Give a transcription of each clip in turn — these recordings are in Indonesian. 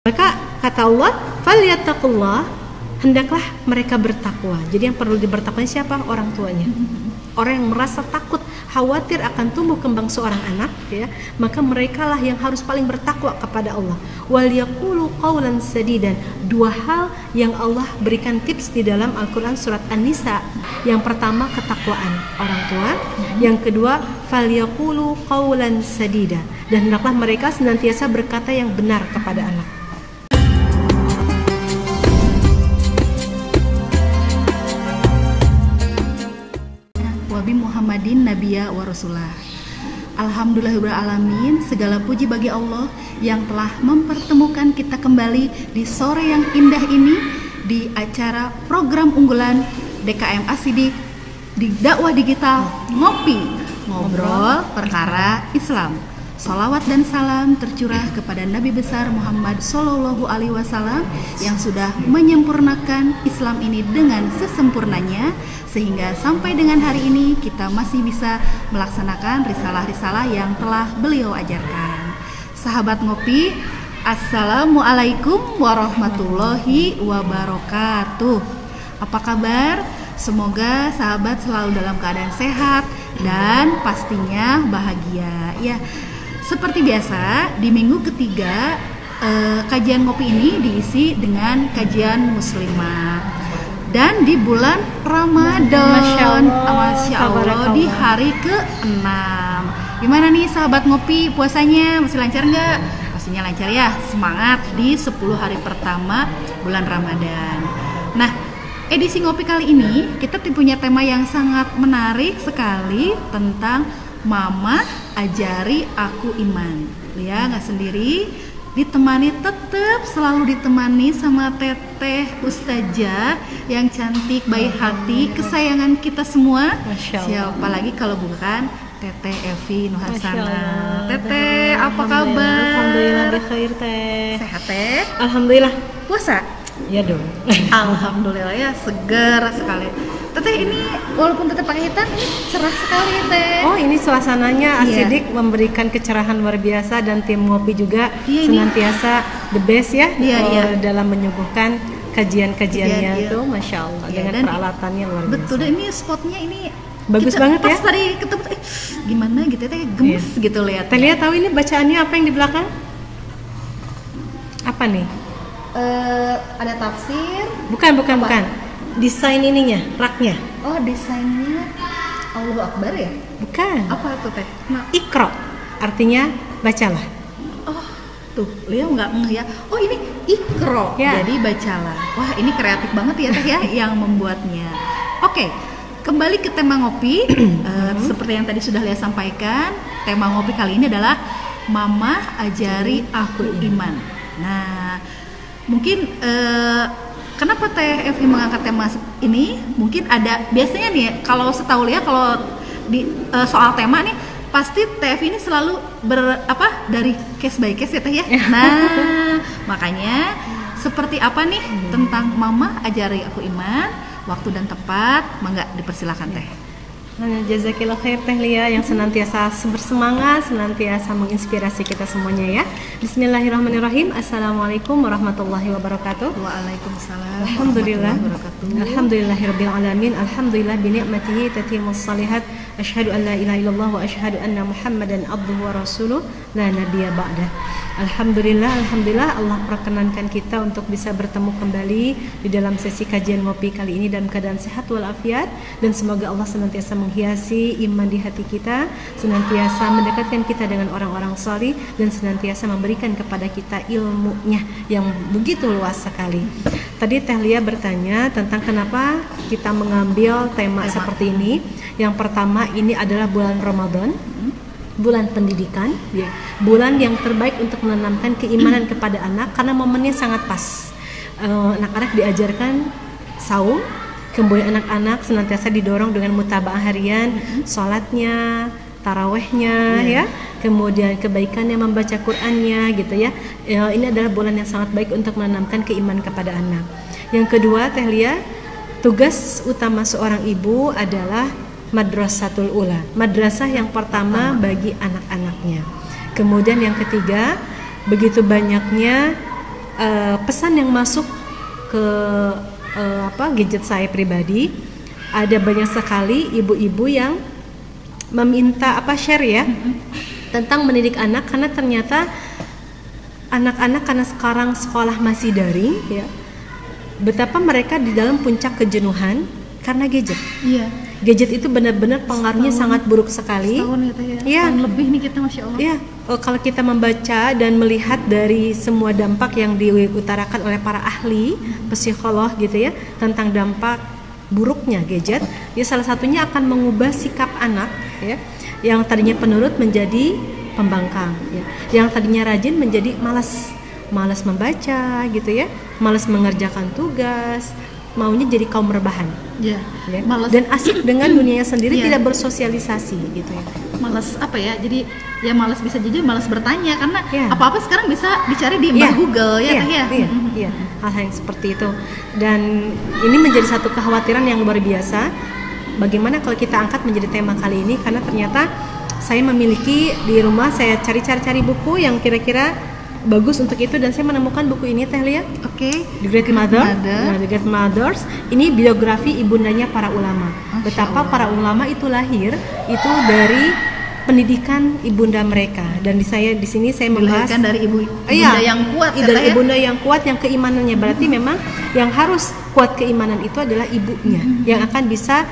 Maka kata Allah, falyattaqullah, hendaklah mereka bertakwa. Jadi yang perlu dibertakwain siapa? Orang tuanya. Orang yang merasa takut, khawatir akan tumbuh kembang seorang anak, ya, maka merekalah yang harus paling bertakwa kepada Allah. Wal yaqulu qawlan sadidan. Dua hal yang Allah berikan tips di dalam Al-Qur'an surat An-Nisa. Yang pertama ketakwaan orang tua, yang kedua fal yaqulu qawlan sadida. Dan hendaklah mereka senantiasa berkata yang benar kepada anak. Wabi Muhammadin Nabiya wa Rasulah. Alhamdulillahirrahmanirrahim. Segala puji bagi Allah yang telah mempertemukan kita kembali di sore yang indah ini di acara program unggulan DKM Asidik di dakwah digital Ngopi, ngobrol perkara Islam. Salawat dan salam tercurah kepada Nabi besar Muhammad Sallallahu Alaihi Wasallam yang sudah menyempurnakan Islam ini dengan sesempurnanya, sehingga sampai dengan hari ini kita masih bisa melaksanakan risalah-risalah yang telah beliau ajarkan. Sahabat Ngopi, Assalamualaikum warahmatullahi wabarakatuh. Apa kabar? Semoga sahabat selalu dalam keadaan sehat dan pastinya bahagia. Ya, seperti biasa di minggu ketiga kajian ngopi ini diisi dengan kajian muslimah. Dan di bulan Ramadan, Masya Allah, di hari ke-6. Gimana nih sahabat ngopi, puasanya masih lancar nggak? Pastinya lancar ya, semangat di 10 hari pertama bulan Ramadan. Nah, edisi ngopi kali ini kita punya tema yang sangat menarik sekali tentang Mama ajari aku iman. Ya, nggak sendiri, ditemani, tetap selalu ditemani sama teteh ustazah yang cantik, baik hati, kesayangan kita semua. Siapa lagi kalau bukan Teteh Evi Nuharsana. Teteh, apa kabar? Alhamdulillah bikhair, Teh. Sehat, Teh? Alhamdulillah. Puasa? Ya dong. Alhamdulillah ya, segar sekali. Teteh, ini walaupun teteh pakai hitam, ini cerah sekali, Teh. Oh, ini suasananya Asidik memberikan kecerahan luar biasa, dan tim ngopi juga senantiasa the best ya, dalam menyuguhkan kajian-kajiannya tuh, Masya Allah, dengan peralatannya luar biasa. Betul, dan ini spotnya ini bagus banget ya. Pas tadi ketemu, gimana gitu, Teh, gemes gitu lihat. Teh lihat, tahu ini bacaannya apa yang di belakang? Apa nih? Ada tafsir. Bukan. Desain ininya, raknya. Oh, desainnya Allahu Akbar ya? Bukan. Apa itu, Teh? Iqra, artinya bacalah. Oh, tuh, Leo nggak ngeh ya. Oh, ini Iqra, jadi bacalah. Wah, ini kreatif banget ya, Teh ya, yang membuatnya. Oke, kembali ke tema ngopi. Seperti yang tadi sudah Lea sampaikan, tema ngopi kali ini adalah Mama ajari aku iman. Nah, mungkin kenapa Teh Evi mengangkat tema ini? Mungkin ada, biasanya nih kalau setahu Lia, kalau di soal tema nih pasti Teh Evi ini selalu dari case by case ya, Teh ya. Nah, makanya seperti apa nih tentang Mama ajari aku iman, waktu dan tepat, mangga dipersilakan Teh. Jazakillah khair Teh Lia yang senantiasa bersemangat, senantiasa menginspirasi kita semuanya ya. Bismillahirrahmanirrahim. Assalamualaikum warahmatullahi wabarakatuh. Waalaikumsalam. Alhamdulillah. Alhamdulillahirabbil alamin. Alhamdulillah bi ni'matihi tatimmus shalihat. Asyhadu an la ilaha illallah wa asyhadu anna Muhammadan abduhu wa rasuluh la nabiyya ba'dah. Alhamdulillah Allah perkenankan kita untuk bisa bertemu kembali di dalam sesi kajian ngopi kali ini dalam keadaan sehat walafiat, dan semoga Allah senantiasa menghiasi iman di hati kita, senantiasa mendekatkan kita dengan orang-orang salih, dan senantiasa memberikan kepada kita ilmunya yang begitu luas sekali. Tadi Teh Lia bertanya tentang kenapa kita mengambil tema seperti ini. Yang pertama, ini adalah bulan Ramadan, bulan pendidikan, ya, bulan yang terbaik untuk menanamkan keimanan kepada anak, karena momennya sangat pas. Anak-anak diajarkan saum, kemudian anak-anak senantiasa didorong dengan mutabaah harian, sholatnya, tarawehnya, ya, kemudian kebaikannya, membaca Qur'annya, gitu ya. Ini adalah bulan yang sangat baik untuk menanamkan keimanan kepada anak. Yang kedua, Teh Lia, tugas utama seorang ibu adalah madrasatul ula, madrasah yang pertama bagi anak-anaknya. Kemudian yang ketiga, begitu banyaknya pesan yang masuk ke gadget saya pribadi, ada banyak sekali ibu-ibu yang meminta share ya tentang mendidik anak, karena ternyata anak-anak karena sekarang sekolah masih daring ya, betapa mereka di dalam puncak kejenuhan karena gadget. Iya. Gadget itu benar-benar pengaruhnya sangat buruk sekali. Setahun ya, Teh, ya. Iya. Setahun lebih nih kita, Masya Allah. Iya. Kalau kita membaca dan melihat dari semua dampak yang diutarakan oleh para ahli psikolog gitu ya tentang dampak buruknya gadget, ya salah satunya akan mengubah sikap anak ya, yang tadinya penurut menjadi pembangkang ya, yang tadinya rajin menjadi malas membaca gitu ya, malas mengerjakan tugas, maunya jadi kaum rebahan ya. Malas. Dan asik dengan dunianya sendiri, tidak bersosialisasi gitu ya. Malas jadi ya malas, bisa jadi malas bertanya karena apa-apa sekarang bisa dicari di Google ya. Iya, hal-hal yang seperti itu. Dan ini menjadi satu kekhawatiran yang luar biasa. Bagaimana kalau kita angkat menjadi tema kali ini, karena ternyata saya memiliki di rumah, saya cari buku yang kira-kira bagus untuk itu, dan saya menemukan buku ini, Teh Lia. Oke. The Great Mother. Nah, The Great Mothers. Ini biografi ibundanya para ulama. Betapa para ulama itu lahir itu dari pendidikan ibunda mereka. Dan di sini saya membahas dari ibunda yang kuat, dari ibunda yang kuat, yang keimanannya berarti memang yang harus kuat keimanan itu adalah ibunya, yang akan bisa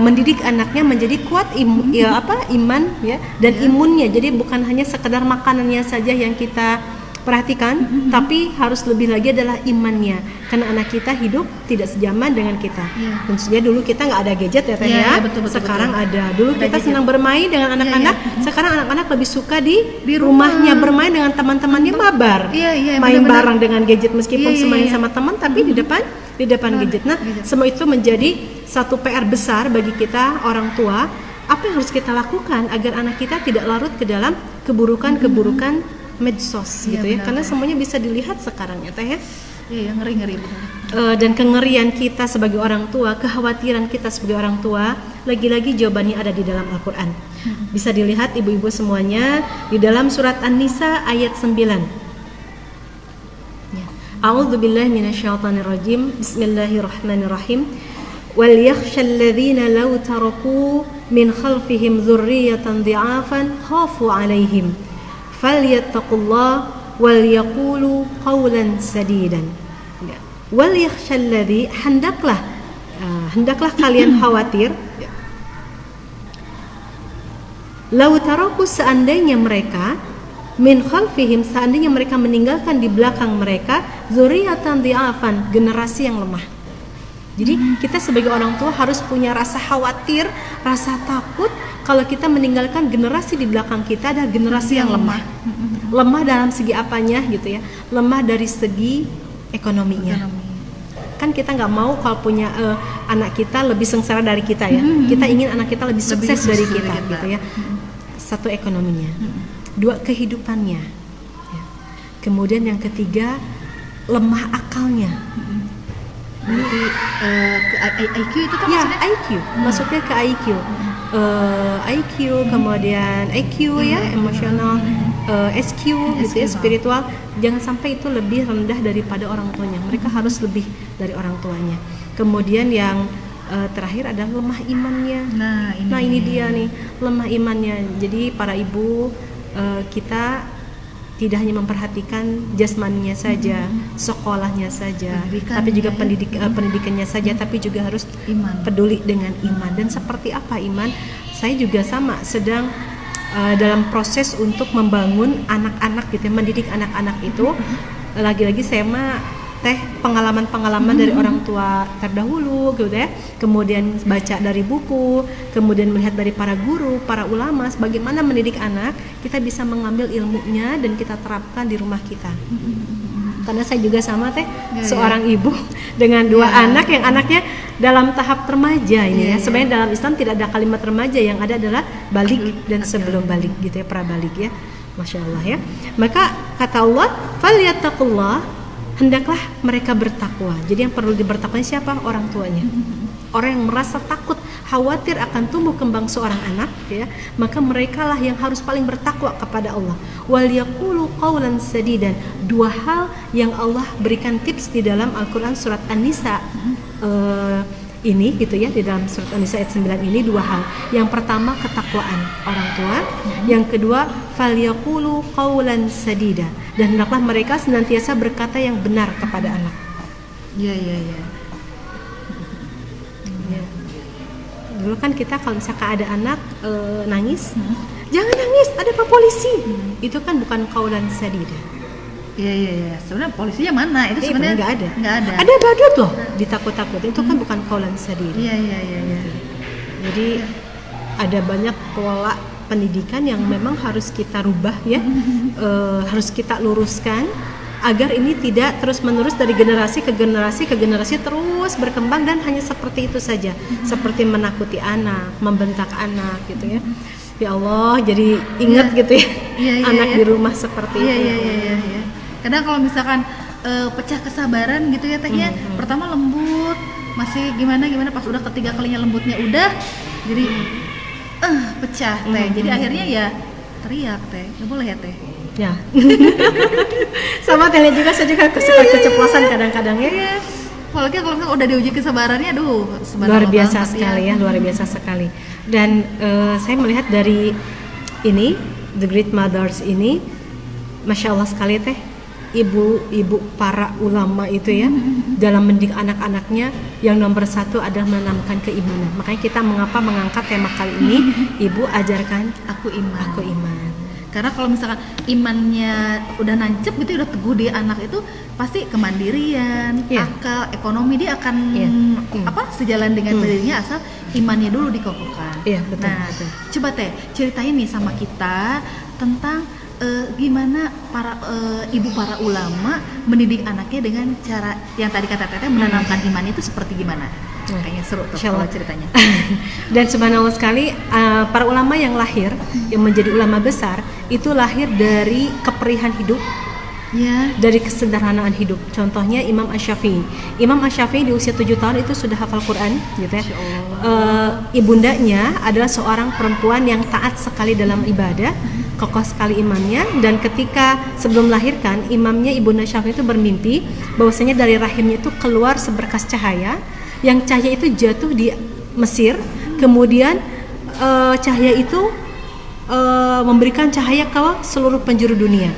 mendidik anaknya menjadi kuat iman ya, dan imunnya. Jadi bukan hanya sekedar makanannya saja yang kita perhatikan, tapi harus lebih lagi adalah imannya, karena anak kita hidup tidak sejaman dengan kita. Tentunya dulu kita nggak ada gadget ya Teh ya. Betul, sekarang betul. Ada. Dulu kita gadget. Senang bermain dengan anak-anak. Sekarang anak-anak lebih suka di rumahnya bermain dengan teman-temannya, mabar. Main bareng dengan gadget, meskipun semain sama teman tapi di depan gadget. Nah, semua itu menjadi satu PR besar bagi kita orang tua. Apa yang harus kita lakukan agar anak kita tidak larut ke dalam keburukan medsos gitu ya, karena semuanya bisa dilihat sekarang ya Teh ya. Iya, ngeri-ngeri. Dan kengerian kita sebagai orang tua, kekhawatiran kita sebagai orang tua, lagi-lagi jawabannya ada di dalam Al-Quran. Bisa dilihat ibu-ibu semuanya di dalam surat An-Nisa ayat 9. A'udzubillahi minasyaitonirrajim. Bismillahirrahmanirrahim. Wal yakhshal ladzina law taraku min khalfihim dzurriyyatan dhi'afan khafu 'alaihim falyattaqullah wal yaqulu qawlan sadidan. Wal yakhshal ladzi, hendaklah kalian khawatir, lau taraku, seandainya mereka, min khalfihim, seandainya mereka meninggalkan di belakang mereka, dzurriyyatan dhi'afan, generasi yang lemah. Jadi kita sebagai orang tua harus punya rasa khawatir, rasa takut kalau kita meninggalkan generasi di belakang kita ada generasi yang lemah. Lemah dalam segi apanya gitu ya? Lemah dari segi ekonominya. Kan kita nggak mau kalau punya anak kita lebih sengsara dari kita ya. Kita ingin anak kita lebih sukses dari kita gitu ya. Satu, ekonominya. Dua, kehidupannya. Ya. Kemudian yang ketiga, lemah akalnya. Berarti ke IQ itu kan maksudnya? IQ, maksudnya ke IQ. IQ, kemudian EQ ya, emosional, SQ gitu ya, spiritual. Jangan sampai itu lebih rendah daripada orang tuanya. Mereka harus lebih dari orang tuanya. Kemudian yang terakhir adalah lemah imannya. Nah ini dia nih, lemah imannya. Jadi para ibu, kita tidak hanya memperhatikan jasmaninya saja, sekolahnya saja, tapi juga pendidikannya saja, tapi juga harus peduli dengan iman. Dan seperti apa iman? Saya juga sama, sedang dalam proses untuk membangun anak-anak gitu, mendidik anak-anak itu. Lagi-lagi saya pengalaman-pengalaman dari orang tua terdahulu gitu ya, kemudian baca dari buku, kemudian melihat dari para guru, para ulama, bagaimana mendidik anak, kita bisa mengambil ilmunya dan kita terapkan di rumah kita. Karena saya juga sama seorang ibu dengan dua anak yang anaknya dalam tahap remaja ini ya. Sebenarnya dalam Islam tidak ada kalimat remaja, yang ada adalah balik dan sebelum balik gitu ya, prabalik ya. Masya Allah ya. Maka kata Allah, falyattaqullah, hendaklah mereka bertakwa. Jadi yang perlu dibertakwain siapa? Orang tuanya. Orang yang merasa takut khawatir akan tumbuh kembang seorang anak, ya, maka merekalah yang harus paling bertakwa kepada Allah. Wal yaqulu qawlan sadidan. Dua hal yang Allah berikan tips di dalam Al-Qur'an surat An-Nisa ini gitu ya, di dalam surat An-Nisa ayat 9 ini dua hal. Yang pertama ketakwaan orang tua, yang kedua falyaqulu qawlan sadida, dan hendaklah mereka senantiasa berkata yang benar kepada anak. Iya. Dulu kan kita kalau misalkan ada anak nangis, jangan nangis, ada Pak Polisi. Itu kan bukan qawlan sadida. Iya. Sebenarnya polisinya mana? Itu sebenarnya nggak ada. ada. Ada badut loh, ditakut-takutin. Itu kan bukan qawlan sadida. Iya. Jadi ada banyak pola pendidikan yang memang harus kita rubah ya, harus kita luruskan agar ini tidak terus-menerus dari generasi ke generasi terus berkembang dan hanya seperti itu saja, seperti menakuti anak, membentak anak gitu ya. Ya Allah, jadi ingat gitu ya, anak di rumah seperti itu. Iya. Kadang kalau misalkan pecah kesabaran gitu ya Teh ya, pertama lembut, masih gimana pas udah ketiga kalinya lembutnya udah, jadi pecah Teh. Jadi akhirnya ya teriak Teh, nggak boleh ya Teh. Ya. Sama Teh juga, saya juga suka keceplosan kadang-kadang ya. Apalagi kalau misalkan udah diuji kesabarannya, aduh luar biasa sekali ya, luar biasa sekali. Dan saya melihat dari ini The Great Mothers ini, Masya Allah sekali Teh, ibu-ibu para ulama itu ya, dalam mendidik anak-anaknya yang nomor satu adalah menanamkan keimanan. Makanya kita mengapa mengangkat tema kali ini, Ibu ajarkan aku iman. Karena kalau misalkan imannya udah nancep gitu, udah teguh di anak itu, pasti kemandirian, akal, ekonomi dia akan sejalan dengan dirinya asal imannya dulu dikokohkan. Betul. Nah, coba Teh ceritain nih sama kita tentang gimana para ibu para ulama mendidik anaknya dengan cara yang tadi kata Teteh menanamkan iman itu seperti gimana? Kayaknya seru tuh kalau ceritanya. Dan subhanallah sekali, para ulama yang lahir yang menjadi ulama besar itu lahir dari keperihan hidup, dari kesederhanaan hidup. Contohnya Imam Asy-Syafi'i. Imam Asy-Syafi'i di usia 7 tahun itu sudah hafal Quran gitu ya. Ibundanya adalah seorang perempuan yang taat sekali dalam ibadah, kokoh sekali imannya, dan ketika sebelum melahirkan, imamnya Ibunda Syafi'i itu bermimpi bahwasanya dari rahimnya itu keluar seberkas cahaya, yang cahaya itu jatuh di Mesir, kemudian cahaya itu memberikan cahaya ke seluruh penjuru dunia.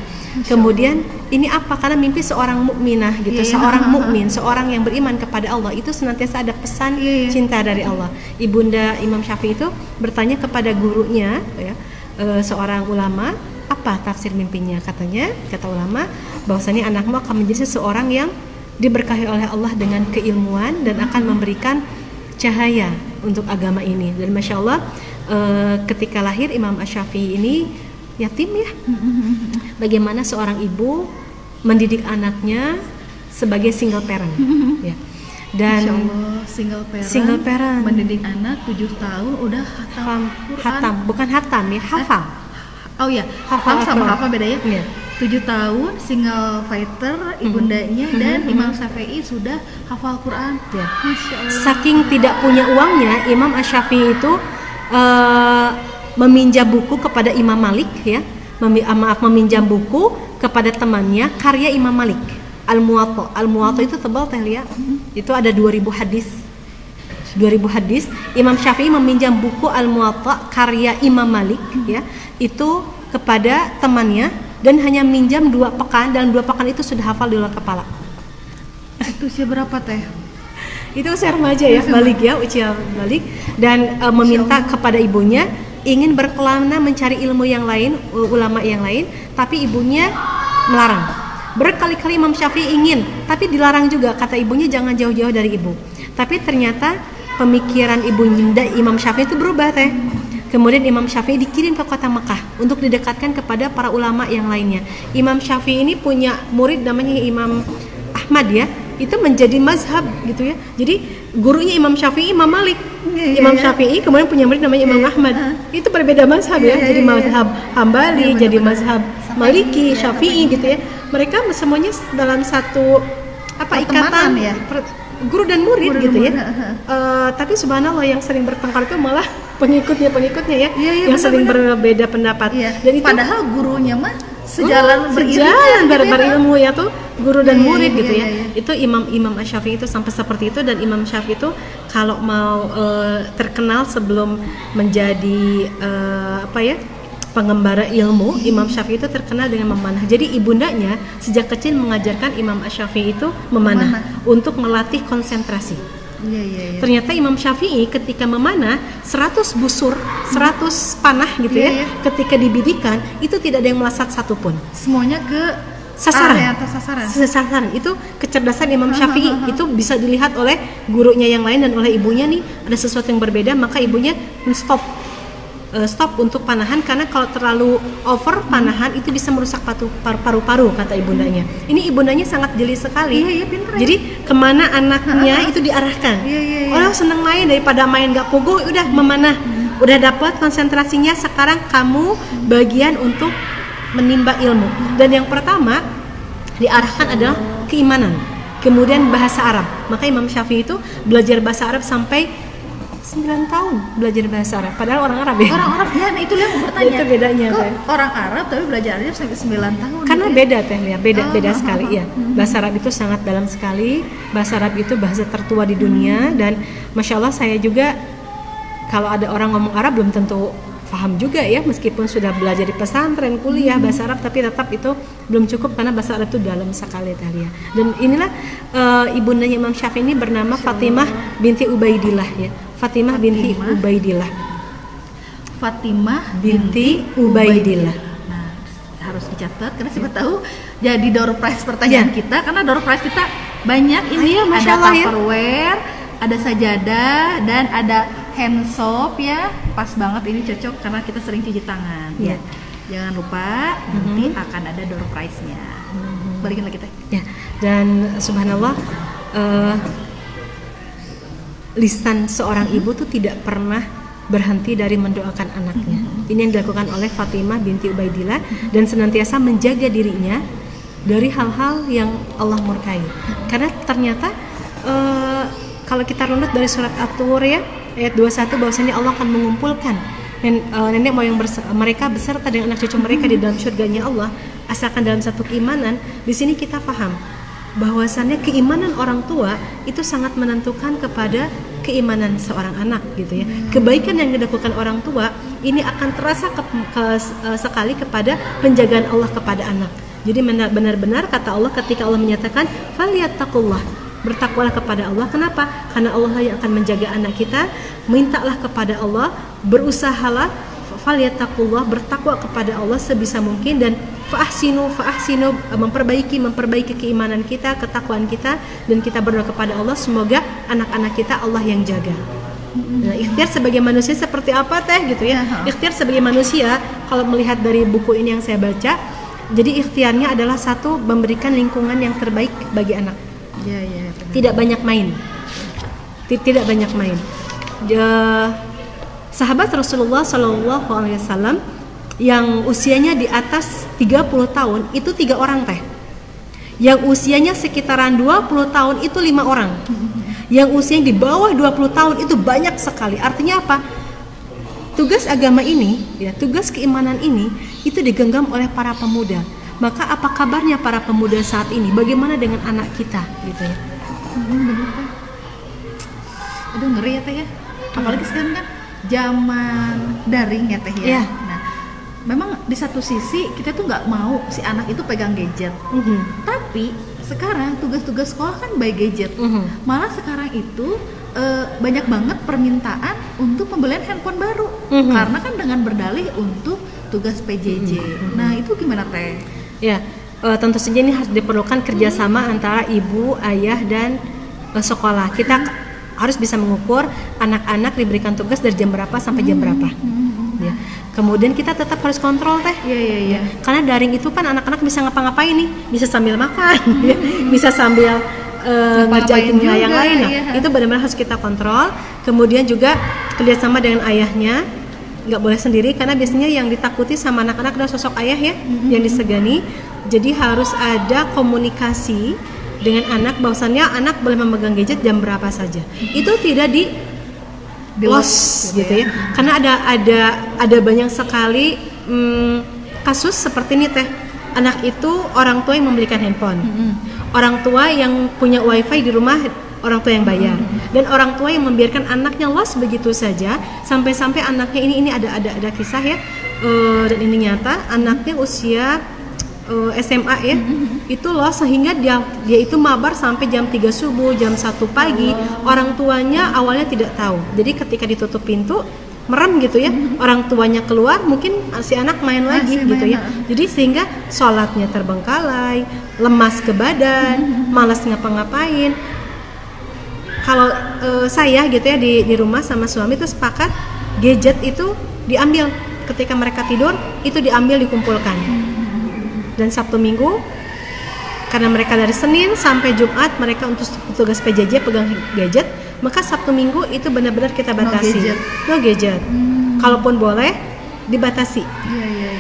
Kemudian ini apa? Karena mimpi seorang mukminah gitu, seorang mukmin, seorang yang beriman kepada Allah itu senantiasa ada pesan cinta dari Allah. Ibunda Imam Syafi'i itu bertanya kepada gurunya ya, seorang ulama, apa tafsir mimpinya? Kata ulama, bahwasanya anakmu akan menjadi seseorang yang diberkahi oleh Allah dengan keilmuan dan akan memberikan cahaya untuk agama ini. Dan Masya Allah, ketika lahir Imam Asy-Syafi'i ini yatim ya. Bagaimana seorang ibu mendidik anaknya sebagai single parent ya. Dan Masya Allah, single parent mendidik anak 7 tahun udah hatam, bukan hatam ya, hafal. Oh ya, hafal sama hafal beda ya. 7 tahun single fighter ibundanya dan Imam Syafi'i sudah hafal Quran. Masya Allah. Saking tidak punya uangnya, Imam Asy-Syafi'i itu meminjam buku kepada Imam Malik ya. Meminjam buku kepada temannya karya Imam Malik, Al-Muwatta itu tebal Teh Lia. Itu ada 2000 hadis. Imam Syafi'i meminjam buku Al-Muwatta karya Imam Malik ya, itu kepada temannya, dan hanya minjam 2 pekan, dalam 2 pekan itu sudah hafal di luar kepala. Itu usia berapa Teh? Itu usia remaja ya, usia balik, dan meminta kepada ibunya ingin berkelana mencari ilmu yang lain, ulama yang lain, tapi ibunya melarang. Berkali-kali Imam Syafi'i ingin, tapi dilarang juga, kata ibunya jangan jauh-jauh dari ibu. Tapi ternyata pemikiran ibunda Imam Syafi'i itu berubah Teh. Kemudian Imam Syafi'i dikirim ke kota Mekah untuk didekatkan kepada para ulama yang lainnya. Imam Syafi'i ini punya murid namanya Imam Ahmad ya, itu menjadi mazhab gitu ya. Jadi gurunya Imam Syafi'i Imam Malik, Imam Syafi'i kemudian punya murid namanya Imam Ahmad. Itu berbeda mazhab ya, jadi mazhab Hambali, jadi mazhab Maliki, Syafi'i gitu ya. Mereka semuanya dalam satu ikatan ya. guru dan murid Guru dan gitu ya. murid, Tapi subhanallah yang sering bertengkar itu malah pengikutnya ya, Iya, yang sering benar-benar. berbeda pendapat. Iya. Dan itu Padahal gurunya mah sejalan beriring sejalan gitu ya. berilmu ya tuh guru dan Iya, murid iya, gitu iya, ya. iya. Itu Imam Syafi'i itu sampai seperti itu, dan Imam Syafi'i itu kalau mau terkenal sebelum menjadi pengembara ilmu, Imam Syafi'i itu terkenal dengan memanah. Jadi ibundanya sejak kecil mengajarkan Imam Syafi'i itu memanah untuk melatih konsentrasi. Iya. Ternyata Imam Syafi'i ketika memanah 100 busur, 100 panah gitu Iya. ketika dibidikan itu tidak ada yang melesat satupun. Semuanya ke Sasaran. area atas sasaran. Sasaran. Itu kecerdasan Imam Syafi'i. Itu bisa dilihat oleh gurunya yang lain dan oleh ibunya nih ada sesuatu yang berbeda, maka ibunya stop untuk panahan, karena kalau terlalu over panahan itu bisa merusak paru-paru kata ibundanya. Ini ibundanya sangat jeli sekali. Iya, pintar ya. Jadi kemana anaknya itu diarahkan. Iya. Orang seneng main, daripada main gak puguh, udah memanah. Udah dapat konsentrasinya, sekarang kamu bagian untuk menimba ilmu. Dan yang pertama diarahkan adalah keimanan, kemudian bahasa Arab. Maka Imam Syafi'i itu belajar bahasa Arab sampai 9 tahun belajar bahasa Arab, padahal orang Arab ya. Orang Arab ya, nah itulah yang bertanya. Itu bedanya, Kok Teh. orang Arab tapi belajar Arab sampai 9 tahun. Karena gitu ya? beda Teh ya, beda sekali ya. Bahasa Arab itu sangat dalam sekali. Bahasa Arab itu bahasa tertua di dunia, dan Masya Allah saya juga kalau ada orang ngomong Arab belum tentu paham juga ya, meskipun sudah belajar di pesantren, kuliah bahasa Arab, tapi tetap itu belum cukup karena bahasa Arab itu dalam sekali Teh Lia. Dan inilah ibundanya Imam Syafi'i ini bernama Fatimah binti Ubaidillah ya. Fatimah binti Ubaidillah. Fatimah binti Ubaidillah. Nah, harus dicatat karena siapa tahu jadi door prize pertanyaan kita, karena door prize kita banyak ini. Masya Ada Allah, ya. Tupperware, ada sajadah, dan ada hand soap ya. Pas banget, ini cocok karena kita sering cuci tangan. Ya. Jangan lupa nanti akan ada door prize-nya. Balikin lagi Teh. Ya, dan subhanallah lisan seorang ibu tuh tidak pernah berhenti dari mendoakan anaknya. Ini yang dilakukan oleh Fatimah binti Ubaidillah, dan senantiasa menjaga dirinya dari hal-hal yang Allah murkai. Karena ternyata kalau kita runut dari surat At-Tur ya, ayat 21, bahwasanya Allah akan mengumpulkan nenek moyang mereka beserta dengan anak cucu mereka di dalam surganya Allah, asalkan dalam satu keimanan. Di sini kita paham bahwasannya keimanan orang tua itu sangat menentukan kepada keimanan seorang anak gitu ya. Kebaikan yang dilakukan orang tua ini akan terasa sekali kepada penjagaan Allah kepada anak. Jadi benar-benar kata Allah ketika Allah menyatakan falyattaqullah, bertakwalah kepada Allah. Kenapa? Karena Allah yang akan menjaga anak kita. Mintalah kepada Allah, berusahalah falyattaqullah, bertakwa kepada Allah sebisa mungkin, dan fa'ahsinu memperbaiki keimanan kita, ketakwaan kita, dan kita berdoa kepada Allah semoga anak-anak kita Allah yang jaga. Nah, ikhtiar sebagai manusia seperti apa Teh gitu ya. Ikhtiar sebagai manusia kalau melihat dari buku ini yang saya baca, jadi ikhtiarnya adalah satu, memberikan lingkungan yang terbaik bagi anak. Iya. Tidak banyak main. Sahabat Rasulullah SAW yang usianya di atas 30 tahun itu 3 orang Teh. Yang usianya sekitaran 20 tahun itu 5 orang. Yang usianya di bawah 20 tahun itu banyak sekali. Artinya apa? Tugas agama ini, ya, tugas keimanan ini itu digenggam oleh para pemuda. Maka apa kabarnya para pemuda saat ini? Bagaimana dengan anak kita gitu ya? Aduh, ngeri ya Teh ya. Apalagi sekarang kan zaman daring ya Teh ya. Iya. Nah, memang di satu sisi kita tuh nggak mau si anak itu pegang gadget. Tapi sekarang tugas-tugas sekolah kan by gadget. Malah sekarang itu banyak banget permintaan untuk pembelian handphone baru. Karena kan dengan berdalih untuk tugas PJJ. Nah, itu gimana Teh? Ya, tentu saja ini harus diperlukan kerjasama antara ibu, ayah, dan sekolah. Kita harus bisa mengukur anak-anak diberikan tugas dari jam berapa sampai jam berapa. Ya. Kemudian kita tetap harus kontrol Teh. Iya. Karena daring itu kan anak-anak bisa ngapa-ngapain nih, bisa sambil makan, bisa sambil ngerjain yang lain. Nah, itu benar-benar harus kita kontrol. Kemudian juga kerjasama dengan ayahnya, nggak boleh sendiri karena biasanya yang ditakuti sama anak-anak adalah sosok ayah ya, yang disegani. Jadi harus ada komunikasi dengan anak bahwasannya anak boleh memegang gadget jam berapa saja. Itu tidak di los gitu ya. Karena ada banyak sekali kasus seperti ini teh. Anak itu orang tua yang membelikan handphone. Orang tua yang punya wifi di rumah, orang tua yang bayar. Dan orang tua yang membiarkan anaknya los begitu saja, sampai-sampai anaknya ini ada kisah ya. Dan ini nyata, anaknya usia SMA ya, itu loh sehingga dia itu mabar sampai jam 3 subuh, jam 1 pagi. Orang tuanya awalnya tidak tahu. Jadi ketika ditutup pintu, merem gitu ya, orang tuanya keluar, mungkin si anak main lagi gitu ya. Jadi sehingga sholatnya terbengkalai, lemas ke badan, malas ngapa-ngapain. Kalau saya gitu ya di rumah sama suami itu sepakat gadget itu diambil ketika mereka tidur, itu diambil dikumpulkan. Dan Sabtu Minggu karena mereka dari Senin sampai Jumat mereka untuk tugas PJJ pegang gadget, maka Sabtu Minggu itu benar-benar kita batasi. No gadget. Kalaupun boleh dibatasi. Iya.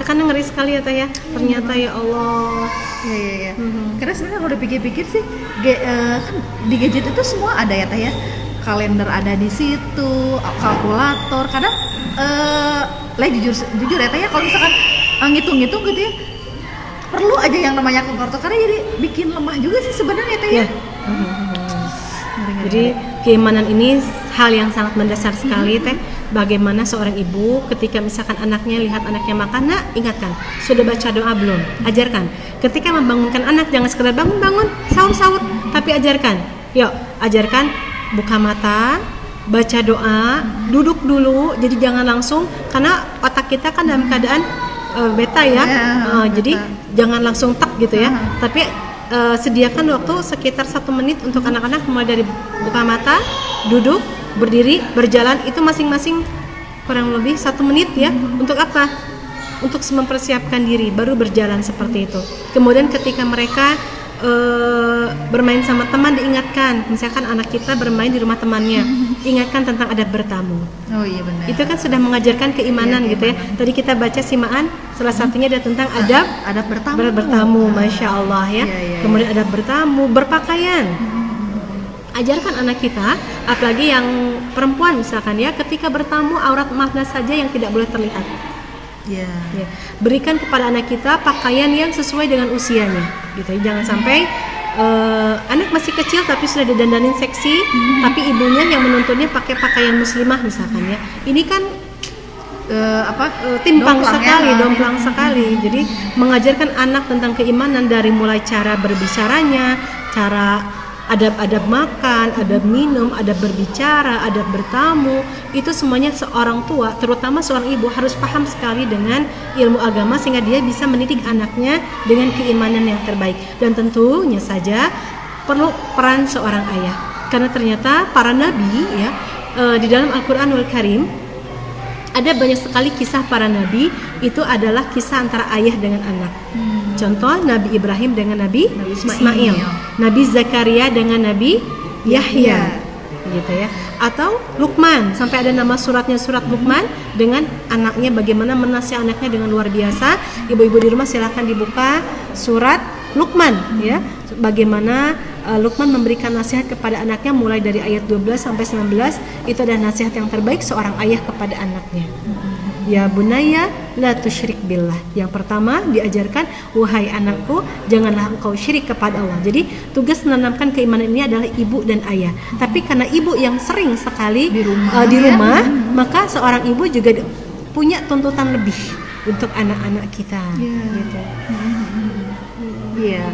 Karena ngeri sekali ya Teh ya. Ternyata ya Allah. Iya. Karena sebenarnya kalau dipikir-pikir sih kan di gadget itu semua ada ya Teh ya. Kalender ada di situ, kalkulator. Kadang jujur ya Teh ya, kalau misalkan ngitung-ngitung gitu ya, perlu aja yang namanya kalkulator karena jadi bikin lemah juga sih sebenarnya Teh ya. Jadi keimanan ini hal yang sangat mendasar sekali Teh. Bagaimana seorang ibu ketika misalkan anaknya lihat anaknya makan, nak ingatkan, sudah baca doa belum? Ajarkan. Ketika membangunkan anak jangan sekedar bangun, sahur, tapi ajarkan. Yuk, ajarkan buka mata, baca doa, duduk dulu. Jadi jangan langsung, karena otak kita kan dalam keadaan beta ya. Jadi jangan langsung tak gitu ya. Tapi sediakan waktu sekitar 1 menit untuk anak-anak, mulai dari buka mata, duduk, berdiri, berjalan, itu masing-masing kurang lebih 1 menit ya. Untuk apa? Untuk mempersiapkan diri, baru berjalan seperti itu. Kemudian ketika mereka bermain sama teman, diingatkan, misalkan anak kita bermain di rumah temannya, ingatkan tentang adab bertamu. Oh iya benar. Itu kan sudah mengajarkan keimanan gitu ya. Tadi kita baca simaan, salah satunya ada tentang adab bertamu, masya Allah ya. Kemudian adab bertamu, berpakaian. Ajarkan anak kita, apalagi yang perempuan misalkan ya, ketika bertamu aurat mana saja yang tidak boleh terlihat. Ya. Berikan kepada anak kita pakaian yang sesuai dengan usianya, gitu. Jangan sampai anak masih kecil tapi sudah didandanin seksi, tapi ibunya yang menuntunnya pakai pakaian muslimah misalkan ya. Ini kan timpang sekali, domplang sekali. Jadi mengajarkan anak tentang keimanan dari mulai cara berbicaranya, cara adab-adab makan, adab minum, adab berbicara, adab bertamu, itu semuanya seorang tua, terutama seorang ibu harus paham sekali dengan ilmu agama sehingga dia bisa mendidik anaknya dengan keimanan yang terbaik. Dan tentunya saja perlu peran seorang ayah, karena ternyata para nabi ya, di dalam Al-Qur'anul Karim ada banyak sekali kisah para nabi, itu adalah kisah antara ayah dengan anak. Contoh Nabi Ibrahim dengan Nabi Ismail, Nabi Zakaria dengan Nabi Yahya, gitu ya. Atau Luqman, sampai ada nama suratnya, surat Luqman, dengan anaknya bagaimana menasihati anaknya dengan luar biasa. Ibu-ibu di rumah silahkan dibuka surat Luqman ya. Bagaimana Luqman memberikan nasihat kepada anaknya mulai dari ayat 12 sampai 19. Itu adalah nasihat yang terbaik seorang ayah kepada anaknya. Ya bunaya la tusyrik billah. Yang pertama diajarkan, wahai anakku, janganlah engkau syirik kepada Allah. Jadi tugas menanamkan keimanan ini adalah ibu dan ayah. Tapi karena ibu yang sering sekali di rumah, maka seorang ibu juga punya tuntutan lebih untuk anak-anak kita. Gitu. Iya.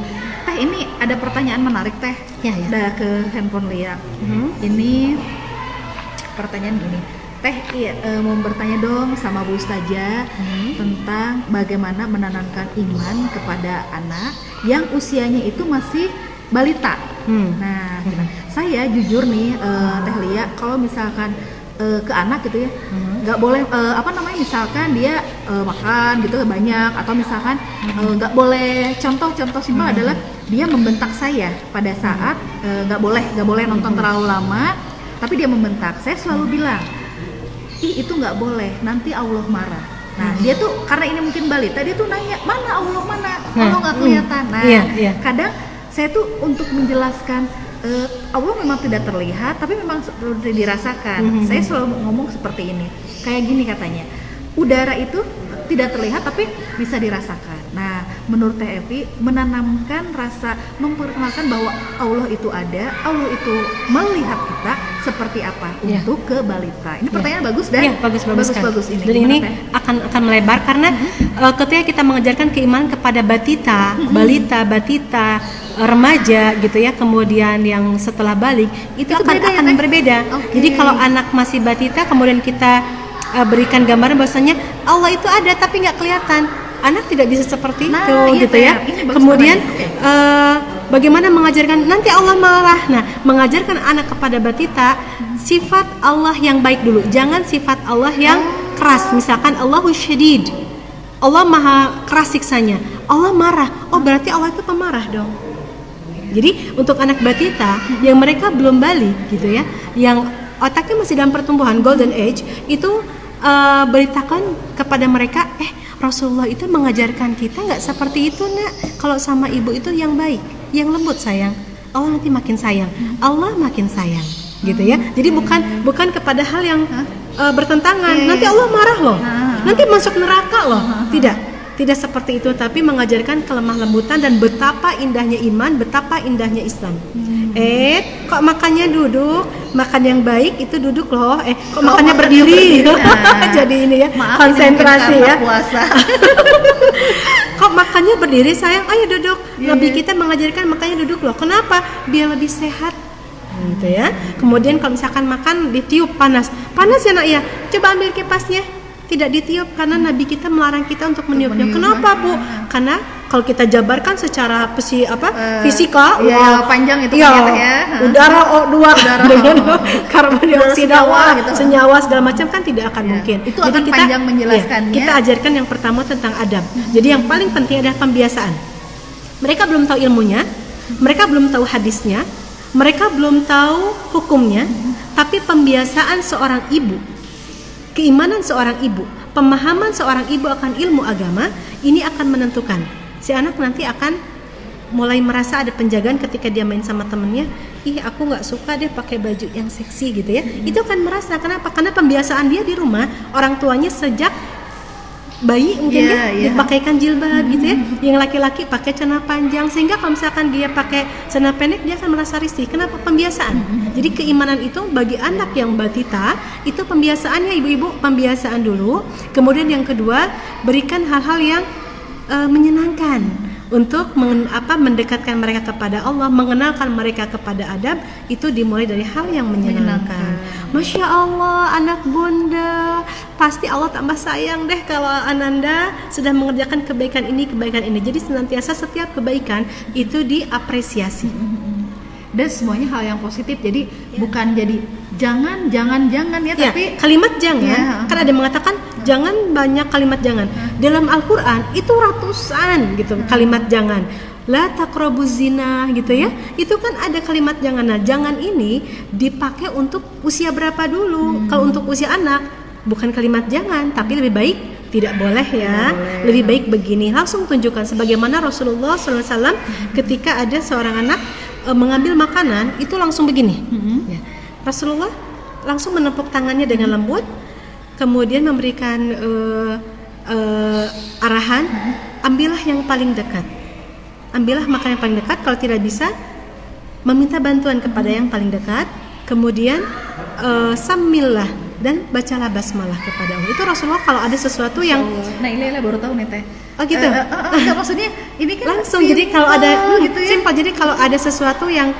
Teh, ini ada pertanyaan menarik Teh. Udah ke handphone Lia. Ini pertanyaan gini. Teh, mau bertanya dong sama Bu Ustazah tentang bagaimana menanamkan iman kepada anak yang usianya itu masih balita. Nah, saya jujur nih Teh Lia, kalau misalkan ke anak gitu ya, nggak boleh misalkan dia makan gitu banyak, atau misalkan nggak boleh, contoh simpel adalah dia membentak saya pada saat nggak boleh nonton terlalu lama, tapi dia membentak. Saya selalu bilang, itu nggak boleh, nanti Allah marah. Nah, dia tuh karena ini mungkin balita, dia tuh nanya, mana Allah, mana Allah nggak kelihatan. Nah, kadang saya tuh untuk menjelaskan Allah memang tidak terlihat, tapi memang seperti dirasakan. Saya selalu ngomong seperti ini, kayak gini katanya, udara itu tidak terlihat tapi bisa dirasakan. Nah, menurut Teh Evi menanamkan rasa, memperkenalkan bahwa Allah itu ada, Allah itu melihat kita seperti apa untuk ke balita. Ini pertanyaan bagus dan bagus ini. Dan ini akan melebar karena ketika kita mengajarkan keimanan kepada batita, remaja gitu ya, kemudian yang setelah balik itu akan berbeda. Jadi kalau anak masih batita kemudian kita berikan gambaran bahwasanya Allah itu ada tapi nggak kelihatan, anak tidak bisa seperti itu gitu ya. Kemudian bagaimana mengajarkan nanti Allah marah. Nah, mengajarkan anak kepada batita sifat Allah yang baik dulu, jangan sifat Allah yang keras. Misalkan Allahu syadid, Allah maha keras siksanya, Allah marah, oh berarti Allah itu pemarah dong. Jadi untuk anak batita yang mereka belum balik gitu ya, yang otaknya masih dalam pertumbuhan golden age, itu beritakan kepada mereka, Rasulullah itu mengajarkan kita nggak seperti itu nak. Kalau sama ibu itu yang baik, yang lembut sayang. Allah nanti makin sayang, Allah makin sayang, gitu ya. Jadi bukan kepada hal yang bertentangan. Nanti Allah marah loh, nanti masuk neraka loh. Tidak seperti itu, tapi mengajarkan kelemah lembutan dan betapa indahnya iman, betapa indahnya Islam. Kok makannya duduk, makan yang baik itu duduk loh. Kok makannya berdiri. Jadi ini ya, maaf, konsentrasi ya. Kok makannya berdiri sayang, ayo duduk. Nabi kita mengajarkan makannya duduk loh. Kenapa? Biar lebih sehat. Gitu ya. Kemudian kalau misalkan makan ditiup panas ya nak ya. Coba ambil kipasnya. Tidak ditiup karena Nabi kita melarang kita untuk meniupnya. Kenapa Bu? Karena kalau kita jabarkan secara fisika, panjang itu ya. Udara O2 dengan karbon dioksida gitu. Senyawa segala macam kan tidak akan mungkin. Itu jadi akan kita panjang menjelaskannya. Kita ajarkan yang pertama tentang adab. Jadi yang paling penting adalah pembiasaan. Mereka belum tahu ilmunya, mereka belum tahu hadisnya, mereka belum tahu hukumnya, tapi pembiasaan seorang ibu, keimanan seorang ibu, pemahaman seorang ibu akan ilmu agama, ini akan menentukan si anak nanti akan mulai merasa ada penjagaan ketika dia main sama temennya. Aku nggak suka dia pakai baju yang seksi gitu ya. Itu akan merasa, kenapa? Karena pembiasaan dia di rumah, orang tuanya sejak bayi mungkin dipakaikan jilbab gitu ya. Yang laki-laki pakai celana panjang, sehingga kalau misalkan dia pakai celana pendek dia akan merasa risih. Kenapa? Pembiasaan. Jadi keimanan itu bagi anak yang batita itu pembiasaannya, ibu-ibu, pembiasaan dulu. Kemudian yang kedua, berikan hal-hal yang menyenangkan untuk mendekatkan mereka kepada Allah, mengenalkan mereka kepada adab. Itu dimulai dari hal yang menyenangkan. Masya Allah, anak bunda, pasti Allah tambah sayang deh kalau Ananda sudah mengerjakan kebaikan ini. Jadi senantiasa setiap kebaikan itu diapresiasi. Dan semuanya hal yang positif. Jadi bukan jadi jangan ya, tapi kalimat jangan. Kan ada yang mengatakan jangan, banyak kalimat jangan. Dalam Al-Qur'an itu ratusan gitu kalimat jangan. La taqrabuz zina gitu ya. Itu kan ada kalimat jangan. Nah, jangan ini dipakai untuk usia berapa dulu? Kalau untuk usia anak bukan kalimat jangan, tapi lebih baik tidak boleh ya. Lebih baik begini, langsung tunjukkan sebagaimana Rasulullah SAW ketika ada seorang anak mengambil makanan itu langsung begini. Ya. Rasulullah langsung menepuk tangannya dengan lembut, kemudian memberikan arahan, ambillah yang paling dekat. Ambillah makanan yang paling dekat, kalau tidak bisa meminta bantuan kepada yang paling dekat. Kemudian samillah dan bacalah basmalah kepada Allah. Itu Rasulullah kalau ada sesuatu yang baru tahu nih Teh. Oh gitu. Enggak, maksudnya ini kan langsung simple, jadi kalau ada gitu ya. Simple, jadi kalau ada sesuatu yang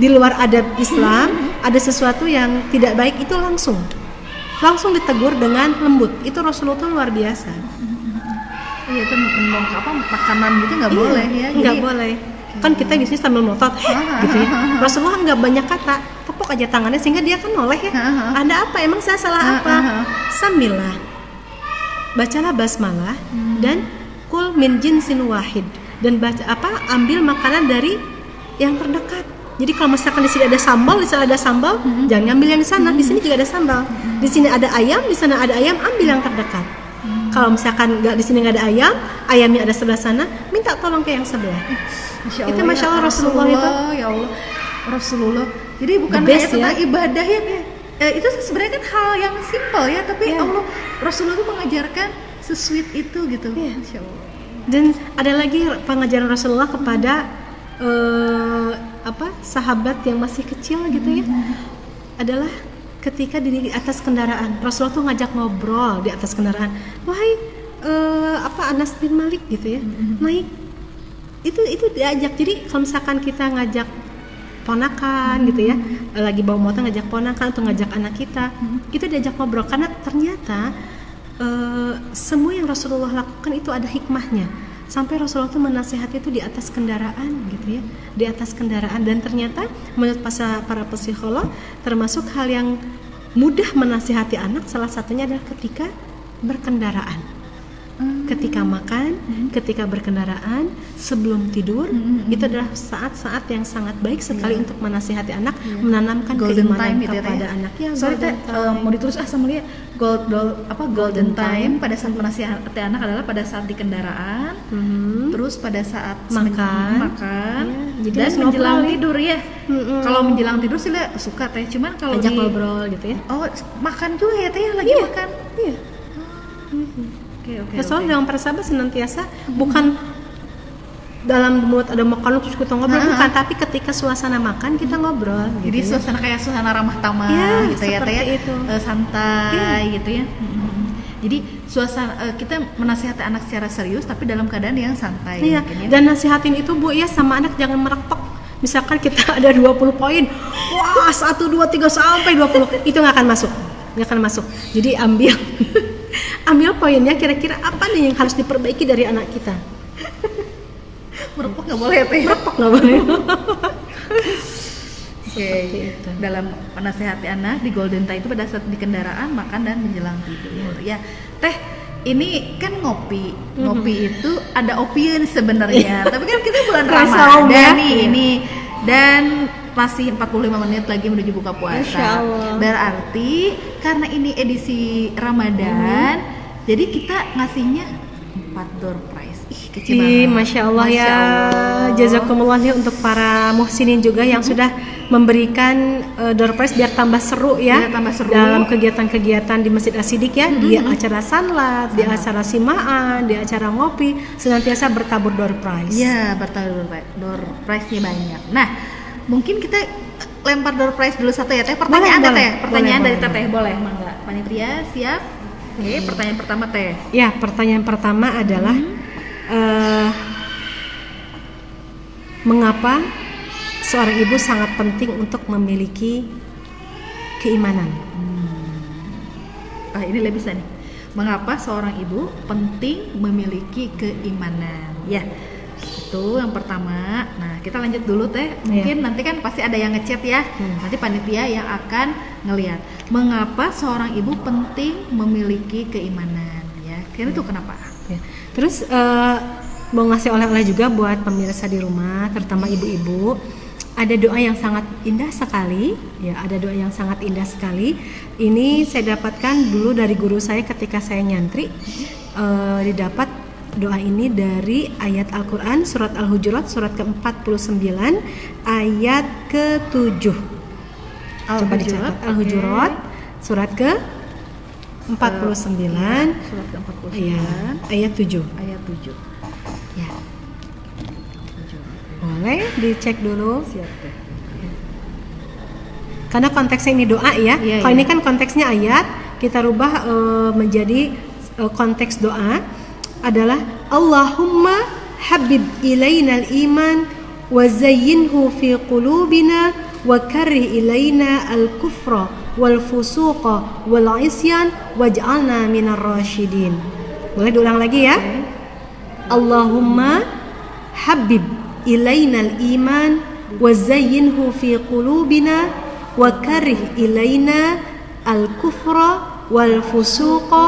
di luar adab Islam, ada sesuatu yang tidak baik, itu langsung ditegur dengan lembut. Itu Rasulullah tuh luar biasa. Iya, itu makanan gitu nggak boleh ya. Nggak boleh. Kan kita biasanya sambil melotot gitu ya. Rasulullah nggak banyak kata, tepuk aja tangannya sehingga dia kan noleh ya. Ada apa? Emang saya salah apa? Sambillah, bacalah basmalah dan kul min jinsin wahid, dan baca ambil makanan dari yang terdekat. Jadi kalau misalkan di sini ada sambal, di sana ada sambal, jangan ambil yang di sana. Di sini juga ada sambal. Di sini ada ayam, di sana ada ayam, ambil yang terdekat. Kalau misalkan nggak di sini nggak ada ayam, ayamnya ada sebelah sana, minta tolong ke yang sebelah. Itu Masya Allah Rasulullah itu. Ya Allah, Rasulullah. Jadi bukan The best, hanya tentang ya. ibadah ya. Itu sebenarnya kan hal yang simpel ya, tapi Allah Rasulullah itu mengajarkan se-sweet itu gitu. Masya Allah. Dan ada lagi pengajaran Rasulullah kepada sahabat yang masih kecil gitu ya, adalah ketika di atas kendaraan Rasulullah tuh ngajak ngobrol di atas kendaraan. Wahai Anas bin Malik gitu ya, naik itu diajak. Jadi kalau misalkan kita ngajak ponakan gitu ya, lagi bawa motor ngajak ponakan atau ngajak anak kita, itu diajak ngobrol karena ternyata semua yang Rasulullah lakukan itu ada hikmahnya. Sampai Rasulullah itu menasihati itu di atas kendaraan gitu ya, di atas kendaraan. Dan ternyata menurut para psikolog termasuk hal yang mudah menasihati anak salah satunya adalah ketika berkendaraan, ketika makan, ketika berkendaraan, sebelum tidur. Itu adalah saat-saat yang sangat baik sekali untuk menasihati anak, menanamkan Golden keimanan time gitu kepada ya. anak. Ya, Sorry teh, mau ditulis sama dia golden time pada saat menasihati anak adalah pada saat di kendaraan, terus pada saat makan, jadi dan harus menjelang ngobrol, ya. tidur ya. Kalau menjelang tidur sih lah suka teh, cuman kalau ajak ngobrol gitu ya. Makan juga ya teh lagi makan. Iya. Oke. Soalnya dalam persahabat senantiasa bukan dalam mulut ada makanan terus kita ngobrol, bukan, tapi ketika suasana makan kita ngobrol. Jadi gitu suasana kayak suasana ramah tamah gitu ya teh, itu. santai gitu ya. Jadi suasana kita menasihati anak secara serius tapi dalam keadaan yang santai. Iya. Mungkin, ya. Dan nasihatin itu Bu ya sama anak, jangan merektok. Misalkan kita ada 20 poin, wah 1, 2, 3 sampai 20, itu nggak akan masuk. Jadi ambil poinnya, kira-kira apa nih yang harus diperbaiki dari anak kita. Merepok nggak boleh teh. Merepok nggak boleh. Oke. Dalam menasehati anak di golden time itu pada saat di kendaraan, makan dan menjelang tidur. Ya, teh ini kan ngopi itu ada opieun sebenarnya. Tapi kan kita bulan Ramadan nih ini, dan masih 45 menit lagi menuju buka puasa. Berarti karena ini edisi Ramadan, jadi kita ngasihnya 4 door prize. Kecil banget. Masya Allah ya. Jazakumullah nih untuk para muhsinin juga yang sudah memberikan door prize biar tambah seru ya. Dalam kegiatan-kegiatan di Masjid As-Siddiq ya, di acara sanlat, di acara simaan, di acara ngopi, senantiasa bertabur door prize. Iya, bertabur door prize-nya banyak. Nah, mungkin kita lempar door prize dulu satu ya teh. Pertanyaan dari Teteh boleh, mangga. Panitia siap? Oke, pertanyaan pertama teh. Ya, pertanyaan pertama adalah mengapa seorang ibu sangat penting untuk memiliki keimanan? Ini lebih bisa nih. Mengapa seorang ibu penting memiliki keimanan? Ya, itu yang pertama. Nah, kita lanjut dulu teh. Mungkin nanti kan pasti ada yang ngechat ya. Nanti panitia yang akan ngelihat. Mengapa seorang ibu penting memiliki keimanan? Ya, kira itu kenapa? Ya. Terus mau ngasih oleh-oleh juga buat pemirsa di rumah, terutama ibu-ibu. Ada doa yang sangat indah sekali, ya. Ada doa yang sangat indah sekali. Ini saya dapatkan dulu dari guru saya ketika saya nyantri. Didapat doa ini dari ayat Al-Quran surat Al-Hujurat surat ke-49 ayat ke-7. Coba dicatat Al-Hujurat surat ke-49 surat ke-49 ayat 7. Ayat 7. Ya. Boleh dicek dulu. Siap teh. Karena konteksnya ini doa ya. Kalau ini kan konteksnya ayat, kita rubah menjadi konteks doa adalah Allahumma habib ilainal iman wa zayyinhu fi qulubina wa karrih ilaina al-kufra wal fusuqa wal isyan waj'alna minar rasyidin. Boleh diulang lagi ya? Allahumma habib ilainal iman wa zayyinhu fi qulubina wa karrih ilaina al-kufra wal fusuqa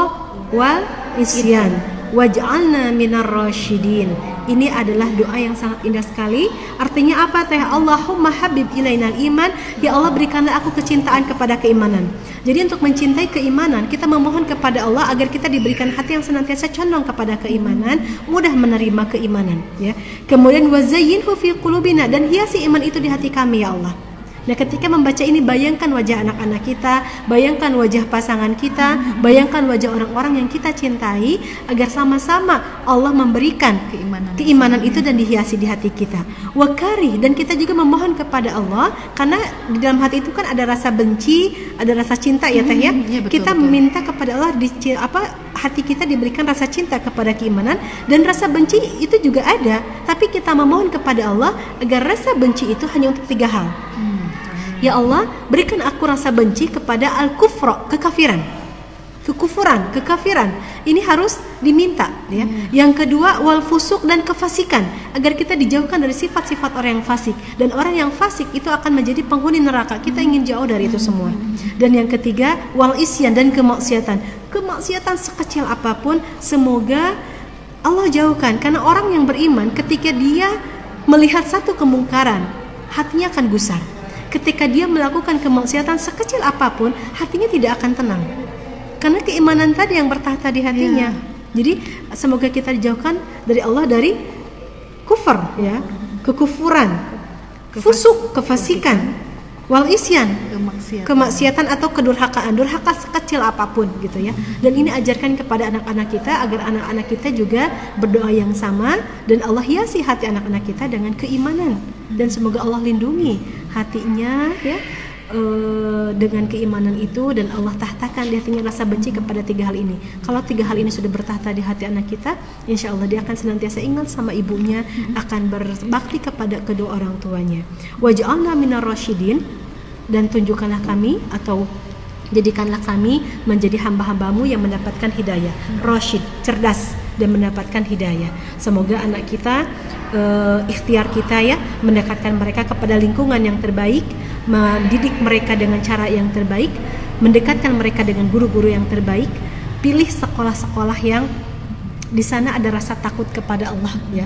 wal isyan waj'alna minar rasyidin. Ini adalah doa yang sangat indah sekali. Artinya apa teh? Allahumma habib ilainal iman, ya Allah berikanlah aku kecintaan kepada keimanan. Jadi untuk mencintai keimanan, kita memohon kepada Allah agar kita diberikan hati yang senantiasa condong kepada keimanan, mudah menerima keimanan, ya. Kemudian wazayyinhu fi qulubina, dan hiasi iman itu di hati kami ya Allah. Nah, ketika membaca ini, bayangkan wajah anak-anak kita, bayangkan wajah pasangan kita, bayangkan wajah orang-orang yang kita cintai, agar sama-sama Allah memberikan keimanan itu dan dihiasi di hati kita. Wakari, dan kita juga memohon kepada Allah, karena di dalam hati itu kan ada rasa benci, ada rasa cinta ya teh ya. Ya, betul, Kita betul. minta kepada Allah hati kita diberikan rasa cinta kepada keimanan, dan rasa benci itu juga ada, tapi kita memohon kepada Allah agar rasa benci itu hanya untuk 3 hal. Ya Allah, berikan aku rasa benci kepada al-kufra, kekafiran. Kekafiran. Ini harus diminta, ya. Yang kedua, wal fusuk, dan kefasikan, agar kita dijauhkan dari sifat-sifat orang yang fasik. Dan orang yang fasik itu akan menjadi penghuni neraka. Kita ingin jauh dari itu semua. Dan yang ketiga, wal isyan, dan kemaksiatan. Kemaksiatan sekecil apapun, semoga Allah jauhkan. Karena orang yang beriman, ketika dia melihat satu kemungkaran, hatinya akan gusar. Ketika dia melakukan kemaksiatan sekecil apapun, hatinya tidak akan tenang, karena keimanan tadi yang bertahta di hatinya. Jadi semoga kita dijauhkan dari Allah dari kufur, ya, kekufuran, fusuk, kefasikan, wal isyan, kemaksiatan atau kedurhakaan, durhaka sekecil apapun gitu ya. Dan ini ajarkan kepada anak-anak kita agar anak-anak kita juga berdoa yang sama, dan Allah hiasi hati anak-anak kita dengan keimanan, dan semoga Allah lindungi hatinya, ya, dengan keimanan itu, dan Allah tahtakan di hatinya rasa benci kepada 3 hal ini. Kalau 3 hal ini sudah bertahta di hati anak kita, insya Allah dia akan senantiasa ingat sama ibunya, akan berbakti kepada kedua orang tuanya. Waj'alna minar rasyidin, dan tunjukkanlah kami atau jadikanlah kami menjadi hamba-hambamu yang mendapatkan hidayah. Rasyid, cerdas, dan mendapatkan hidayah. Semoga anak kita, ikhtiar kita ya, mendekatkan mereka kepada lingkungan yang terbaik, mendidik mereka dengan cara yang terbaik, mendekatkan mereka dengan guru-guru yang terbaik. Pilih sekolah-sekolah yang di sana ada rasa takut kepada Allah, ya.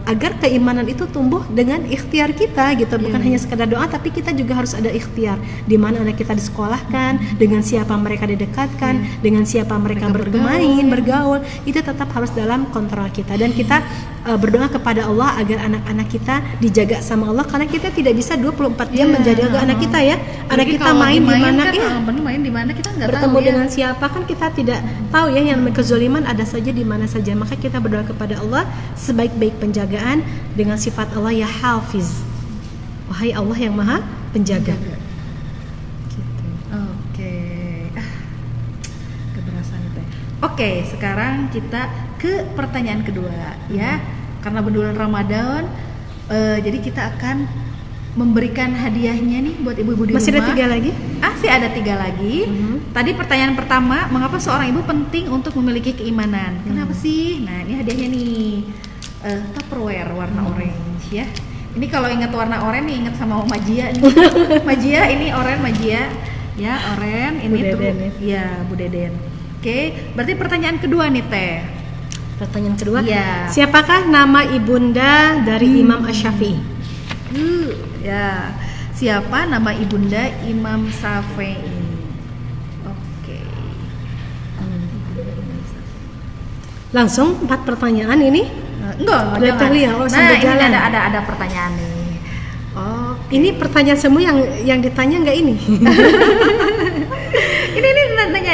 Agar keimanan itu tumbuh dengan ikhtiar kita gitu, bukan hanya sekadar doa, tapi kita juga harus ada ikhtiar di mana anak kita disekolahkan, dengan siapa mereka didekatkan, dengan siapa mereka bergaul, itu tetap harus dalam kontrol kita. Dan kita berdoa kepada Allah agar anak-anak kita dijaga sama Allah, karena kita tidak bisa 24 jam menjaga anak kita ya. Anak kita main di mana ya, main di mana kita nggak bertemu tahu, dengan siapa kan kita tidak tahu ya. Yang namanya kezaliman ada saja di mana saja. Maka kita berdoa kepada Allah sebaik-baik penjagaan dengan sifat Allah ya Hafiz, wahai Allah yang maha penjaga. Gitu. Oke. Keberasa teh. Oke, sekarang kita ke pertanyaan kedua ya. Karena bulan Ramadan, jadi kita akan memberikan hadiahnya nih buat ibu-ibu di Masih rumah. ada 3 lagi? Masih ada 3 lagi. Tadi pertanyaan pertama, mengapa seorang ibu penting untuk memiliki keimanan? Kenapa sih? Nah, ini hadiahnya nih. Tupperware warna orange ya. Ini kalau ingat warna oranye nih ingat sama Majia nih. Majia ini oranye Majia ya, oranye ini tuh ya Bu Deden. Oke, berarti pertanyaan kedua nih Teh. Pertanyaan kedua, ya. Siapakah nama ibunda dari Imam Asy-Syafi'i? Ya, siapa nama ibunda Imam Syafi'i? Oke. Langsung 4 pertanyaan ini? Enggak jangan. Nah, ini ada pertanyaan nih. Oh, ini pertanyaan semua yang ditanya nggak ini? ini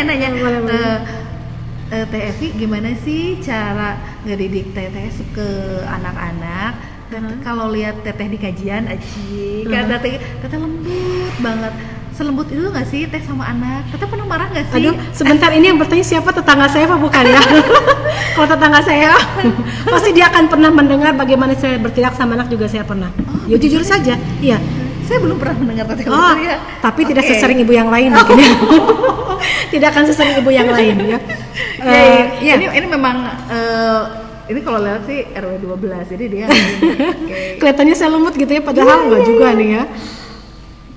nanya. Boleh. Teh Evi, gimana sih cara ngedidik Teteh ke anak-anak? Kalau lihat Teteh di kajian, kan Teteh lembut banget. Selembut itu nggak sih Teh sama anak? Teteh pernah marah nggak sih? Aduh, sebentar, ini yang bertanya siapa? Tetangga saya apa bukan ya? Kalau tetangga saya, pasti dia akan pernah mendengar bagaimana saya bertindak sama anak juga saya pernah. Ya jujur saja, iya. Saya belum pernah mendengar Teteh ya. Tapi tidak sesering ibu yang lain mungkin ya. Tidak akan sesering ibu yang lain ya. Ini memang ini kalau lihat sih RW 12, jadi dia kelihatannya saya lemut gitu ya, padahal enggak juga nih ya.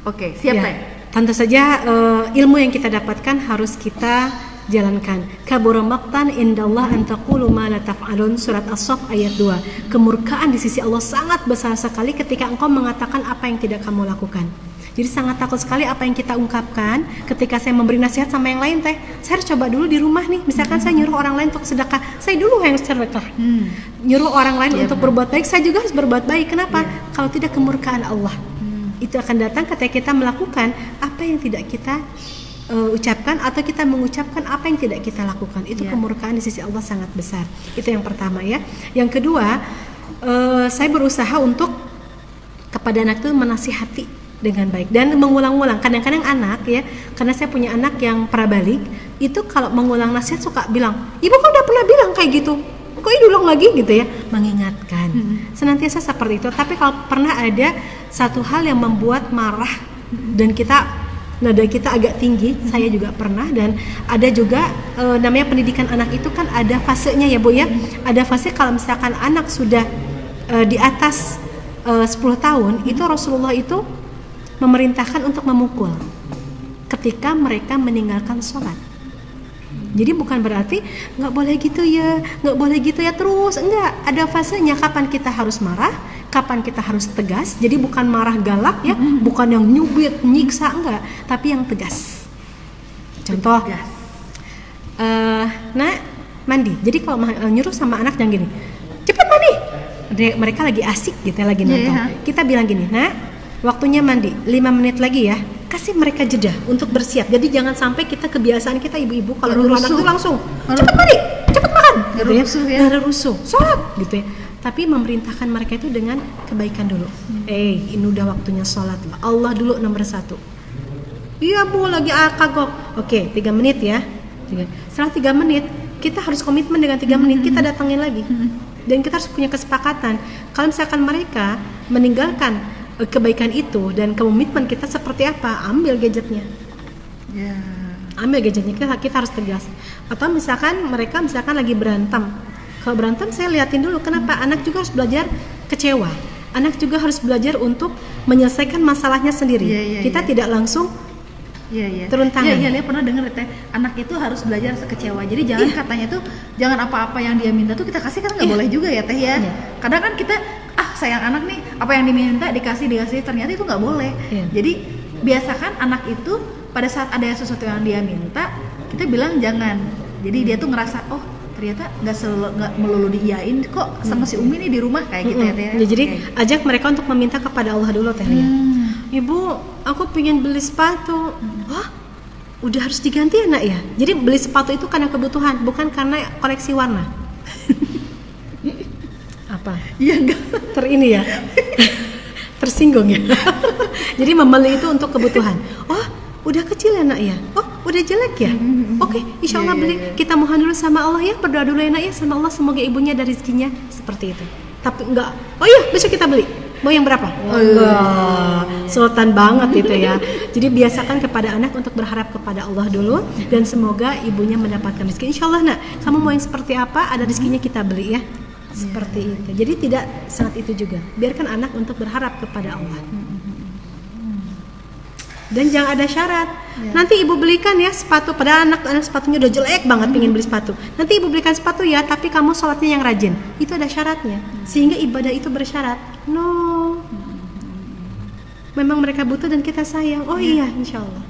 Oke, siap Teh. Tentu saja ilmu yang kita dapatkan harus kita jalankan. Kabura maqtan indallah an taqulu ma la taf'alun, surat As-Saff ayat 2. Kemurkaan di sisi Allah sangat besar sekali ketika engkau mengatakan apa yang tidak kamu lakukan. Jadi sangat takut sekali apa yang kita ungkapkan ketika saya memberi nasihat sama yang lain teh. Saya harus coba dulu di rumah nih. Misalkan saya nyuruh orang lain untuk sedekah, saya dulu yang sedekah. Nyuruh orang lain untuk berbuat baik, saya juga harus berbuat baik. Kenapa? Kalau tidak kemurkaan Allah. Itu akan datang ketika kita melakukan apa yang tidak kita ucapkan atau kita mengucapkan apa yang tidak kita lakukan. Itu kemurkaan di sisi Allah sangat besar. Itu yang pertama ya. Yang kedua, saya berusaha untuk kepada anak itu menasihati dengan baik dan mengulang-ulang. Kadang-kadang anak ya, karena saya punya anak yang prabalik, itu kalau mengulang nasihat suka bilang, ibu kan udah pernah bilang kayak gitu, kok diulang lagi gitu ya, mengingatkan. Senantiasa seperti itu. Tapi kalau pernah ada satu hal yang membuat marah dan nada kita agak tinggi, saya juga pernah. Dan ada juga namanya pendidikan anak itu kan ada fasenya ya Bu ya. Ada fase kalau misalkan anak sudah di atas 10 tahun, itu Rasulullah itu memerintahkan untuk memukul ketika mereka meninggalkan sholat. Jadi bukan berarti nggak boleh gitu ya, nggak boleh gitu ya terus, enggak. Ada fasenya kapan kita harus marah, kapan kita harus tegas. Jadi bukan marah galak ya, bukan yang nyubit, nyiksa, enggak, tapi yang tegas. Contoh, nah mandi. Jadi kalau nyuruh sama anak jangan gini, cepet mandi. Mereka lagi asik gitu, lagi nonton. Kita bilang gini, nah waktunya mandi 5 menit lagi ya, kasih mereka jeda untuk bersiap. Jadi jangan sampai kita kebiasaan kita ibu-ibu kalau nyuruh anak itu langsung cepet mandi, cepet makan gitu ya, rusuh, sholat gitu ya. Tapi memerintahkan mereka itu dengan kebaikan dulu. Ini udah waktunya sholat lah, Allah dulu nomor 1. Iya Bu, lagi kagok. Oke, 3 menit ya. Setelah 3 menit kita harus komitmen dengan 3 menit kita datangin lagi. Dan kita harus punya kesepakatan. Kalau misalkan mereka meninggalkan kebaikan itu dan komitmen kita seperti apa, ambil gadgetnya. Ambil gadgetnya, kita harus tegas. Atau misalkan mereka lagi berantem. Kalau berantem saya liatin dulu, kenapa? Anak juga harus belajar kecewa. Anak juga harus belajar untuk menyelesaikan masalahnya sendiri. Kita tidak langsung turun tangan. Dia pernah dengar teh, anak itu harus belajar kecewa. Jadi jangan katanya tuh, jangan apa-apa yang dia minta tuh kita kasih, kan nggak boleh juga ya teh ya. Kadang kan kita sayang anak nih, apa yang diminta dikasih, ternyata itu nggak boleh. Jadi biasakan anak itu pada saat ada sesuatu yang dia minta, kita bilang jangan. Jadi dia tuh ngerasa, oh ternyata nggak melulu diiyain kok sama si Umi nih di rumah kayak gitu ya teh. Jadi ajak mereka untuk meminta kepada Allah dulu teh. Ibu, aku pengen beli sepatu. Wah, udah harus diganti ya nak ya. Jadi beli sepatu itu karena kebutuhan, bukan karena koleksi warna. Apa? Iya enggak. Ini ya. Tersinggung ya. Jadi membeli itu untuk kebutuhan. Oh, udah kecil ya nak ya. Oh, udah jelek ya. Oke, insya Allah beli. Kita mohon dulu sama Allah ya, berdoa dulu ya nak ya sama Allah, semoga ibunya ada rezekinya, seperti itu. Tapi enggak. Oh iya, besok kita beli. Mau yang berapa? Sultan banget itu ya. Jadi biasakan kepada anak untuk berharap kepada Allah dulu, dan semoga ibunya mendapatkan rezeki. Insya Allah nak, kamu mau yang seperti apa, ada rezekinya kita beli ya. Seperti itu. Jadi tidak sangat itu juga. Biarkan anak untuk berharap kepada Allah. Dan jangan ada syarat. Nanti ibu belikan ya sepatu, padahal anak sepatunya udah jelek banget, pengen beli sepatu. Nanti ibu belikan sepatu ya, tapi kamu sholatnya yang rajin. Itu ada syaratnya. Sehingga ibadah itu bersyarat. No. Memang mereka butuh dan kita sayang. Oh iya, insya Allah.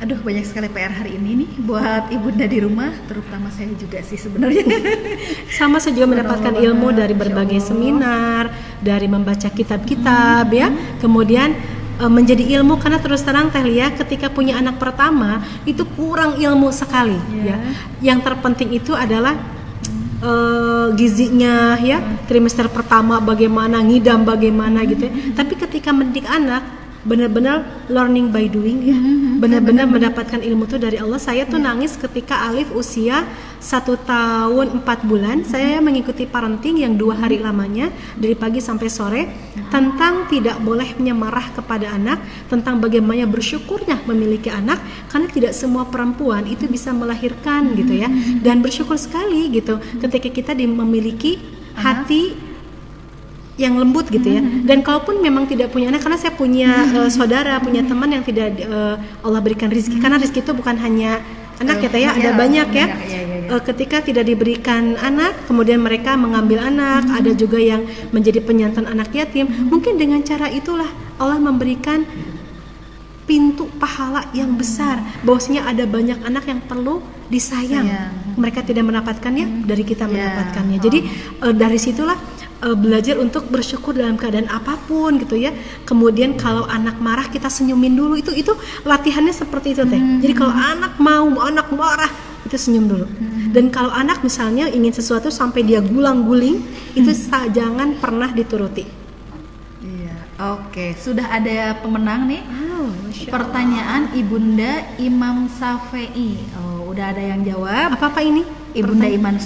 Aduh, banyak sekali PR hari ini nih buat ibunda di rumah, terutama saya juga sih sebenarnya. Sama, saya juga mendapatkan ilmu dari berbagai seminar, dari membaca kitab-kitab ya. Kemudian menjadi ilmu, karena terus terang Teh Lia ketika punya anak pertama itu kurang ilmu sekali ya. Yang terpenting itu adalah gizinya ya, trimester pertama bagaimana, ngidam bagaimana gitu ya. Tapi ketika mendidik anak benar-benar learning by doing ya, benar-benar mendapatkan ilmu itu dari Allah. Saya tuh nangis ketika Alif usia 1 tahun 4 bulan. Saya mengikuti parenting yang 2 hari lamanya dari pagi sampai sore, tentang tidak bolehnya marah kepada anak, tentang bagaimana bersyukurnya memiliki anak, karena tidak semua perempuan itu bisa melahirkan gitu ya. Dan bersyukur sekali gitu ketika kita memiliki hati yang lembut gitu ya. Dan kalaupun memang tidak punya anak, karena saya punya saudara, punya teman yang tidak Allah berikan rezeki, karena rezeki itu bukan hanya anak ya Teh ya, ada banyak ya. Ketika tidak diberikan anak, kemudian mereka mengambil anak, ada juga yang menjadi penyantun anak yatim. Mungkin dengan cara itulah Allah memberikan pintu pahala yang besar, bahwasanya ada banyak anak yang perlu disayang. Mereka tidak mendapatkannya, dari kita mendapatkannya. Jadi dari situlah belajar untuk bersyukur dalam keadaan apapun gitu ya. Kemudian kalau anak marah kita senyumin dulu, itu latihannya seperti itu Teh. Jadi kalau anak anak marah itu senyum dulu. Dan kalau anak misalnya ingin sesuatu sampai dia gulang-guling, itu jangan pernah dituruti. Oke, sudah ada pemenang nih. Pertanyaan Ibunda Imam Syafi'i. Udah ada yang jawab. Apa ini? Ibunda Imam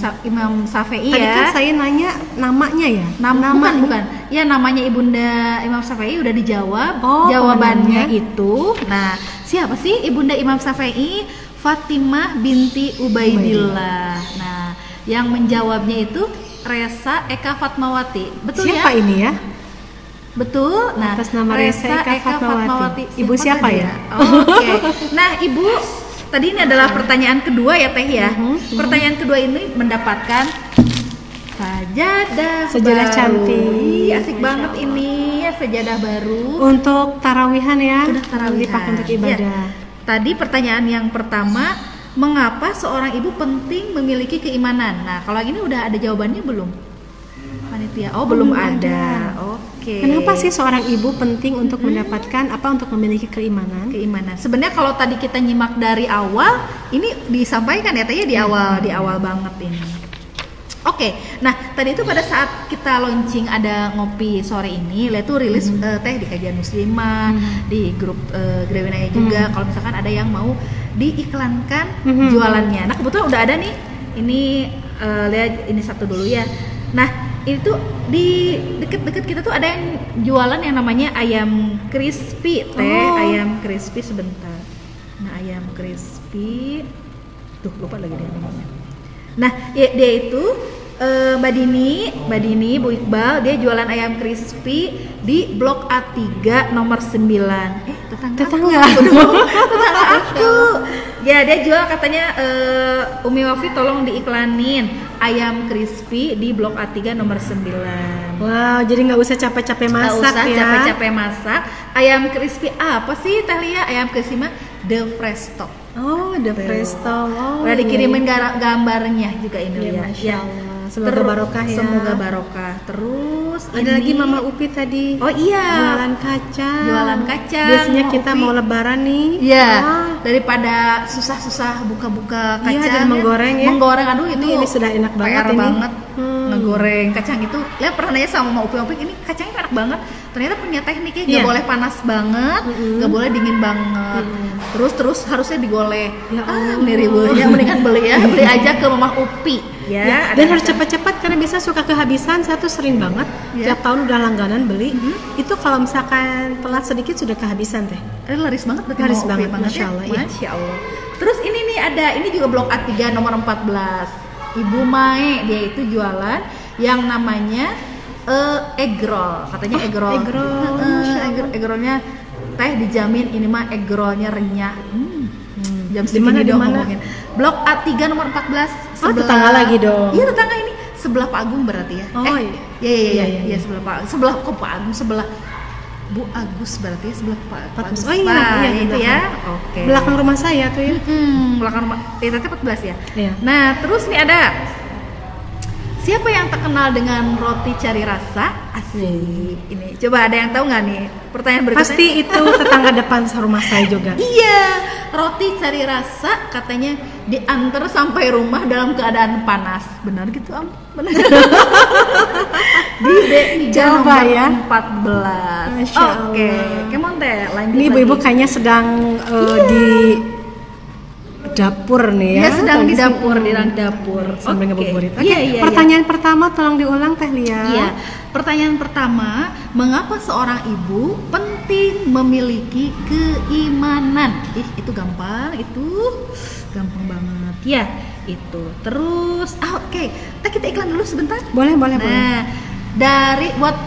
Syafi'i Tadi ya. kan saya nanya namanya ya. Bukan. Ya namanya Ibunda Imam Syafi'i udah dijawab. namanya. Jawabannya itu. Nah, siapa sih Ibunda Imam Syafi'i? Fatimah binti Ubaidillah. Nah, yang menjawabnya itu Resa Eka Fatmawati. Betul siapa ya? Ini ya? Betul. Nah, atas nama Resa Eka Fatmawati. Ibu siapa ya? Oke. Nah, Ibu, tadi ini adalah pertanyaan kedua ya Teh ya. Pertanyaan kedua ini mendapatkan sajadah cantik. Asik banget ini ya, sajadah baru. Untuk tarawihan ya. Sudah tarawihan. Dipakai untuk ibadah. Ya. Tadi pertanyaan yang pertama, mengapa seorang ibu penting memiliki keimanan? Nah, kalau ini udah ada jawabannya belum? Panitia. Belum ada. Oke. Kenapa sih seorang ibu penting untuk mendapatkan untuk memiliki keimanan? Sebenarnya kalau tadi kita nyimak dari awal, ini disampaikan ya Teh di awal banget ini. Oke. Nah, tadi itu pada saat kita launching ada ngopi sore ini, lihat tuh rilis Teh di Kajian Muslimah, di grup Grewinaya juga. Kalau misalkan ada yang mau diiklankan jualannya. Nah, kebetulan udah ada nih. Ini lihat ini satu dulu ya. Nah, itu di deket-deket kita tuh ada yang jualan yang namanya ayam crispy Teh. Ayam crispy sebentar. Nah, ayam crispy lupa lagi dia namanya. Nah, dia itu Mbak Dini, Bu Iqbal, dia jualan ayam crispy di Blok A3 nomor 9. Tetangga aku. Ya, dia jual katanya Umi Wafi tolong diiklanin ayam crispy di Blok A3 nomor 9. Wow, jadi nggak usah capek-capek masak ya. Capek-capek masak. Ayam crispy apa sih Teh Lia? Ayam crispy mah The Fresh Top. The Fresh Top. Udah dikirimin gambarnya juga ini ya. Masya Allah. Semoga barokah ya. Semoga barokah. Terus ada lagi Mama Upi tadi. Jualan kacang. Biasanya kita mau lebaran nih. Iya. Daripada susah-susah buka-buka kacang. Dan menggoreng ya. Aduh ini sudah enak banget PR ini. banget. Ngegoreng kacang itu. Lihat pernah nanya sama Mama Upi, ini kacangnya enak banget. Ternyata punya tekniknya, nggak boleh panas banget, nggak boleh dingin banget. Terus harusnya digoleh. Ini ribetnya, mendingan beli aja ke Mama Upi. Ya, dan harus cepat-cepat karena bisa suka kehabisan. Saya tuh sering banget tiap tahun udah langganan beli. Itu kalau misalkan telat sedikit sudah kehabisan Teh. Laris banget berarti. Laris banget, Masya Allah. Masya Allah. Terus ini nih ini juga Blok A3 nomor 14. Ibu Mae, dia itu jualan yang namanya egg roll. Katanya egg roll. Egg rollnya Teh dijamin ini mah egg rollnya renyah. Jam segini dong ngomongin. Blok A3 nomor 14. Tetangga lagi dong. Iya, tetangga ini sebelah Pak Agung berarti ya. Iya, sebelah Pak Agung, sebelah Bu Agus berarti ya, sebelah Pak Agus. Iya, itu ya. Oke. Belakang rumah saya tuh ya. Belakang rumah. Itu 14 ya. Iya. Nah, terus nih ada siapa yang terkenal dengan roti cari rasa? Asik. Ini coba ada yang tahu nggak nih? Pertanyaan berikutnya. Pasti itu tetangga depan rumah saya juga. Iya, roti cari rasa katanya diantar sampai rumah dalam keadaan panas. Benar gitu, Am? Benar. Di B3 nomor ya. 14. Oke, kemon Teh, lanjut. Ini ibu-ibu kayaknya sedang di dapur nih ya. Ya, sedang di dapur. Sambil ngebuburit. Iya. Pertanyaan pertama tolong diulang Teh Lia. Iya. Pertanyaan pertama, mengapa seorang ibu penting memiliki keimanan? Itu gampang, gampang banget. Ya, itu. Terus, oke. Kita iklan dulu sebentar. Boleh. Nah, Dari buat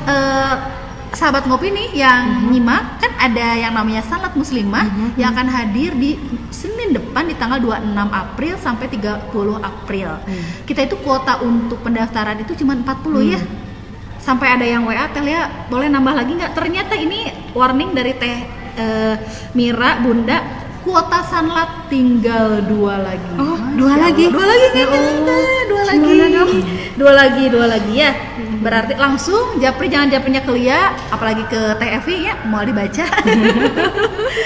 sahabat ngopi nih yang nyimak, kan ada yang namanya Sanlat Muslimah yang akan hadir di Senin depan di tanggal 26 April sampai 30 April. Kita itu kuota untuk pendaftaran itu cuma 40 ya. Sampai ada yang WA, Teh Lia boleh nambah lagi nggak? Ternyata ini warning dari Teh Mira, Bunda, kuota Sanlat tinggal 2 lagi. Oh, 2 lagi? 2 lagi nih, Teh. 2 lagi ya. Berarti langsung Japri, jangan Japrinya ke Lia, apalagi ke TFI ya, mau dibaca.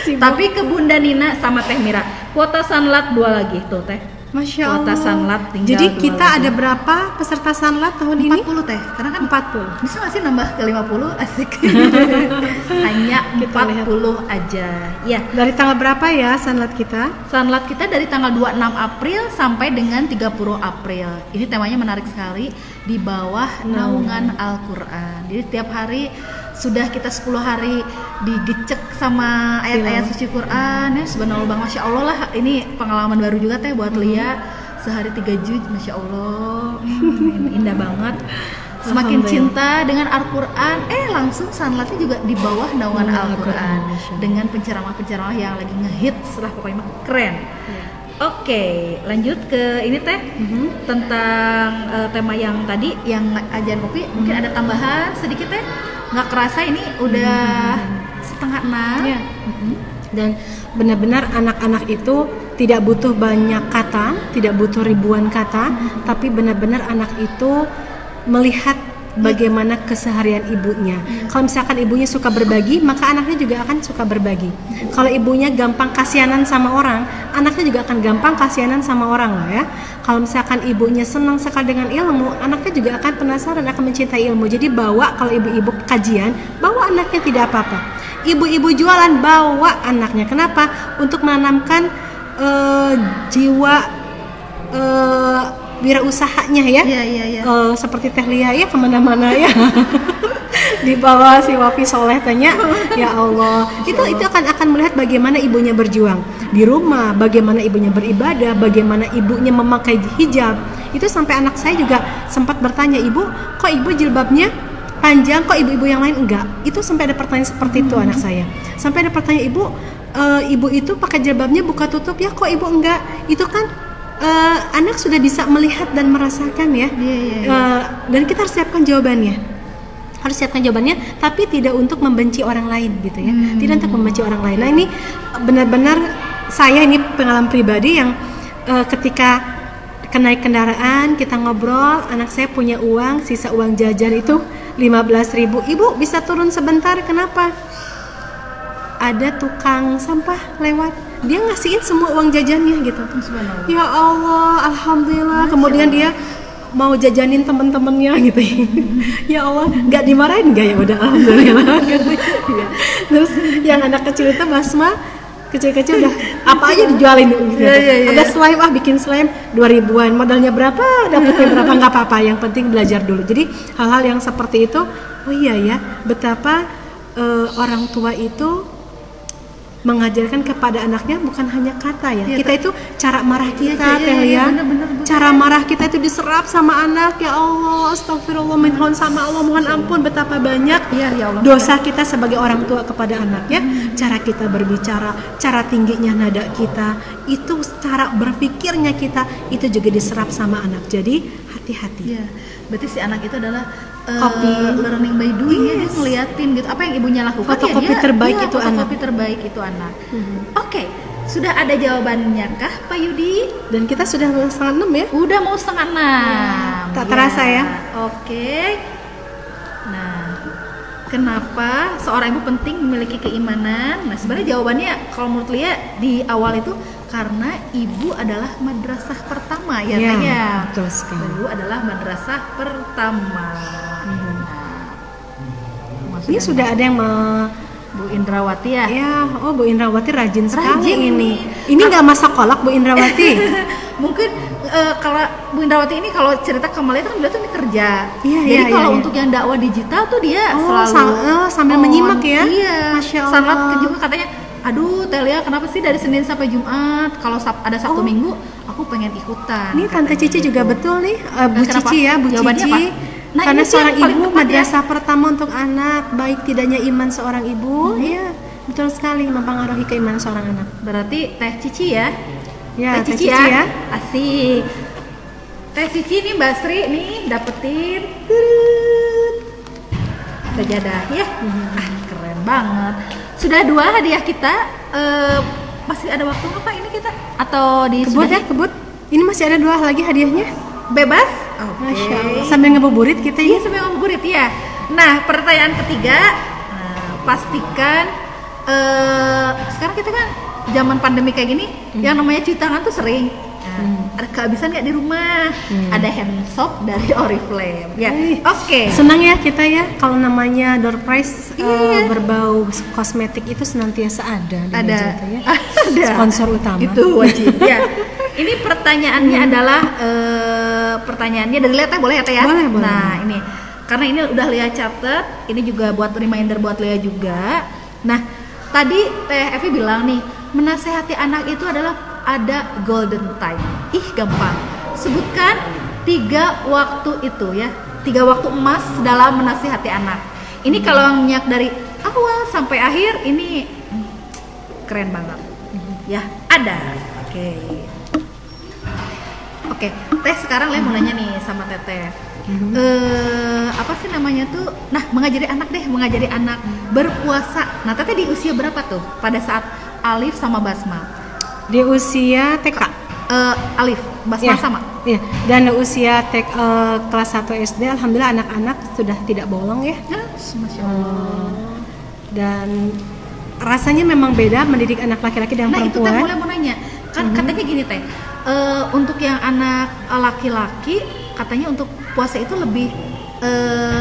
Tapi ke Bunda Nina sama Teh Mira, kuota Sanlat 2 lagi tuh Teh. Masya Kuota Allah. Sanlat tinggal Jadi 2 kita lagi. ada berapa peserta Sanlat tahun ini? 40 Teh, karena kan 40. bisa nggak sih nambah ke 50? Asik. Hanya Kita 40 aja. Ya, Dari tanggal berapa ya Sanlat kita? Sanlat kita dari tanggal 26 April sampai dengan 30 April. Ini temanya menarik sekali, di bawah naungan Al-Quran. Jadi tiap hari sudah kita 10 hari digecek sama ayat-ayat suci Quran ya, subhanallah bang, masya Allah lah. Ini pengalaman baru juga Teh buat Lia, sehari 3 juz, masya Allah. Indah banget. Semakin Alhamdulillah. cinta dengan Al-Quran, langsung Sanlatnya juga di bawah naungan Al-Quran Masya Allah. dengan penceramah-penceramah yang lagi ngehits lah, pokoknya mah keren. Oke, lanjut ke ini Teh, tentang tema yang tadi, yang ajan kopi. Mungkin ada tambahan sedikit Teh, nggak kerasa ini udah setengah 6. Iya. Dan benar-benar anak-anak itu tidak butuh banyak kata, tidak butuh ribuan kata, tapi benar-benar anak itu melihat bagaimana keseharian ibunya. Kalau misalkan ibunya suka berbagi, maka anaknya juga akan suka berbagi. Kalau ibunya gampang kasihanan sama orang, anaknya juga akan gampang kasihanan sama orang lah ya. Kalau misalkan ibunya senang sekali dengan ilmu, anaknya juga akan penasaran, akan mencintai ilmu. Jadi bawa, kalau ibu-ibu kajian, bawa anaknya, tidak apa-apa. Ibu-ibu jualan, bawa anaknya. Kenapa? Untuk menanamkan jiwa wirausahanya ya. Iya. Seperti Teh Lia ya, kemana-mana ya. Di bawah si Wafi Soleh tanya, ya Allah, itu akan melihat bagaimana ibunya berjuang di rumah, bagaimana ibunya beribadah, bagaimana ibunya memakai hijab. Itu sampai anak saya juga sempat bertanya, ibu, kok ibu jilbabnya panjang, kok ibu-ibu yang lain enggak? Itu sampai ada pertanyaan seperti itu anak saya. Sampai ada pertanyaan, ibu itu pakai jilbabnya buka tutup ya, kok ibu enggak? Itu kan anak sudah bisa melihat dan merasakan ya. Dan kita harus siapkan jawabannya. Tapi tidak untuk membenci orang lain gitu ya. Tidak untuk membenci orang lain. Nah, ini benar-benar saya, ini pengalaman pribadi yang ketika naik kendaraan kita ngobrol, anak saya punya uang, sisa uang jajan itu 15.000. Ibu bisa turun sebentar, kenapa? Ada tukang sampah lewat, dia ngasihin semua uang jajannya gitu. Ya Allah, alhamdulillah. Kemudian dia mau jajanin teman-temannya gitu. Ya Allah, nggak dimarahin nggak, ya udah alhamdulillah. Terus yang anak kecil itu Basma, kecil-kecil udah apa aja dijualin gitu. Ada slime, bikin slime 2.000-an, modalnya berapa, dapetnya berapa, nggak apa-apa, yang penting belajar dulu. Jadi hal-hal yang seperti itu, oh iya ya, betapa orang tua itu mengajarkan kepada anaknya bukan hanya kata ya. Kita itu cara marah kita cara marah kita itu diserap sama anak. Ya Allah, astagfirullah, mohon sama Allah, mohon ampun betapa banyak ya Allah, dosa kita sebagai orang tua kepada anak ya. Cara kita berbicara, cara tingginya nada kita, itu cara berpikirnya kita, itu juga diserap sama anak. Jadi hati-hati. Ya, berarti si anak itu adalah learning by doing ya, dia ngeliatin gitu apa yang ibunya lakukan. Fotokopi terbaik itu anak. Fotokopi terbaik itu anak. Oke, sudah ada jawabannya kah Pak Yudi? Dan kita sudah 5:30 ya. Udah mau 5:30. Tak terasa ya. Oke. Nah, kenapa seorang ibu penting memiliki keimanan? Nah, sebenarnya jawabannya kalau menurut Lia di awal itu karena ibu adalah madrasah pertama ya, tanya. Betul sekali. Ibu adalah madrasah pertama. Ini sudah ada yang Bu Indrawati ya? Ya, oh Bu Indrawati rajin sekali Rajin ini. Ini nggak masak kolak Bu Indrawati. Mungkin kalau Bu Indrawati ini kalau cerita ke Malia itu kan beliau tuh ini kerja. Iya, Jadi iya, kalau iya. untuk yang dakwah digital tuh dia Oh, selalu sambil menyimak ya? Iya. Masya Allah. Sangat juga katanya, aduh Telia kenapa sih dari Senin sampai Jumat kalau ada Sabtu Minggu aku pengen ikutan. Ini Tante katanya Cici gitu. juga betul nih, Bu Kenapa? Cici ya, Bu Jawabannya Cici. apa? Nah, Karena ini sih seorang yang paling ibu tepat ya. madrasah pertama untuk anak, baik tidaknya iman seorang ibu, iya betul sekali mempengaruhi keimanan seorang anak. Berarti Teh Cici ya. Ya, Teh Cici ya. Asik. Teh Cici nih Mbak Sri nih dapetin sajadah ya. Keren banget. Sudah 2 hadiah kita. Masih ada waktu apa ini kita? Atau di Kebut sudah ya, kebut. Ini masih ada 2 lagi hadiahnya. bebas? Masya Allah. Sambil ngebuburit kita Iya ya. sampai ngabuburit ya. Nah pertanyaan ketiga, pastikan sekarang kita kan zaman pandemi kayak gini, yang namanya cuci tangan tuh sering. Ada kehabisan nggak di rumah? Ada hand soap dari Oriflame. Ya, oke. Senang ya kita ya kalau namanya door prize Iya. berbau kosmetik itu senantiasa ada di Ada. meja itu ya. Ada. Sponsor utama. Itu wajib ya. Ini pertanyaannya adalah pertanyaannya dari Lea Teh, boleh ya Teh ya? Boleh, boleh. Nah ini karena ini udah Lea catet, ini juga buat reminder buat Lea juga. Nah tadi Teh Evi bilang nih, menasehati anak itu adalah ada golden time. Ih gampang. Sebutkan 3 waktu itu ya, 3 waktu emas dalam menasehati anak. Ini kalau nyak dari awal sampai akhir ini keren banget. Ya ada. Oke, Teh sekarang Lea mau nanya nih sama Teteh. Apa sih namanya tuh? Nah, mengajari anak berpuasa. Nah, Teteh di usia berapa tuh pada saat Alif sama Basma? Di usia TK. Alif, Basma Ya, sama. ya. Dan usia kelas 1 SD, alhamdulillah anak-anak sudah tidak bolong ya. Masya Allah. Dan rasanya memang beda mendidik anak laki-laki dan Nah, itu Teh perempuan. boleh mau nanya. Kan katanya gini Teh, untuk yang anak laki-laki katanya untuk puasa itu lebih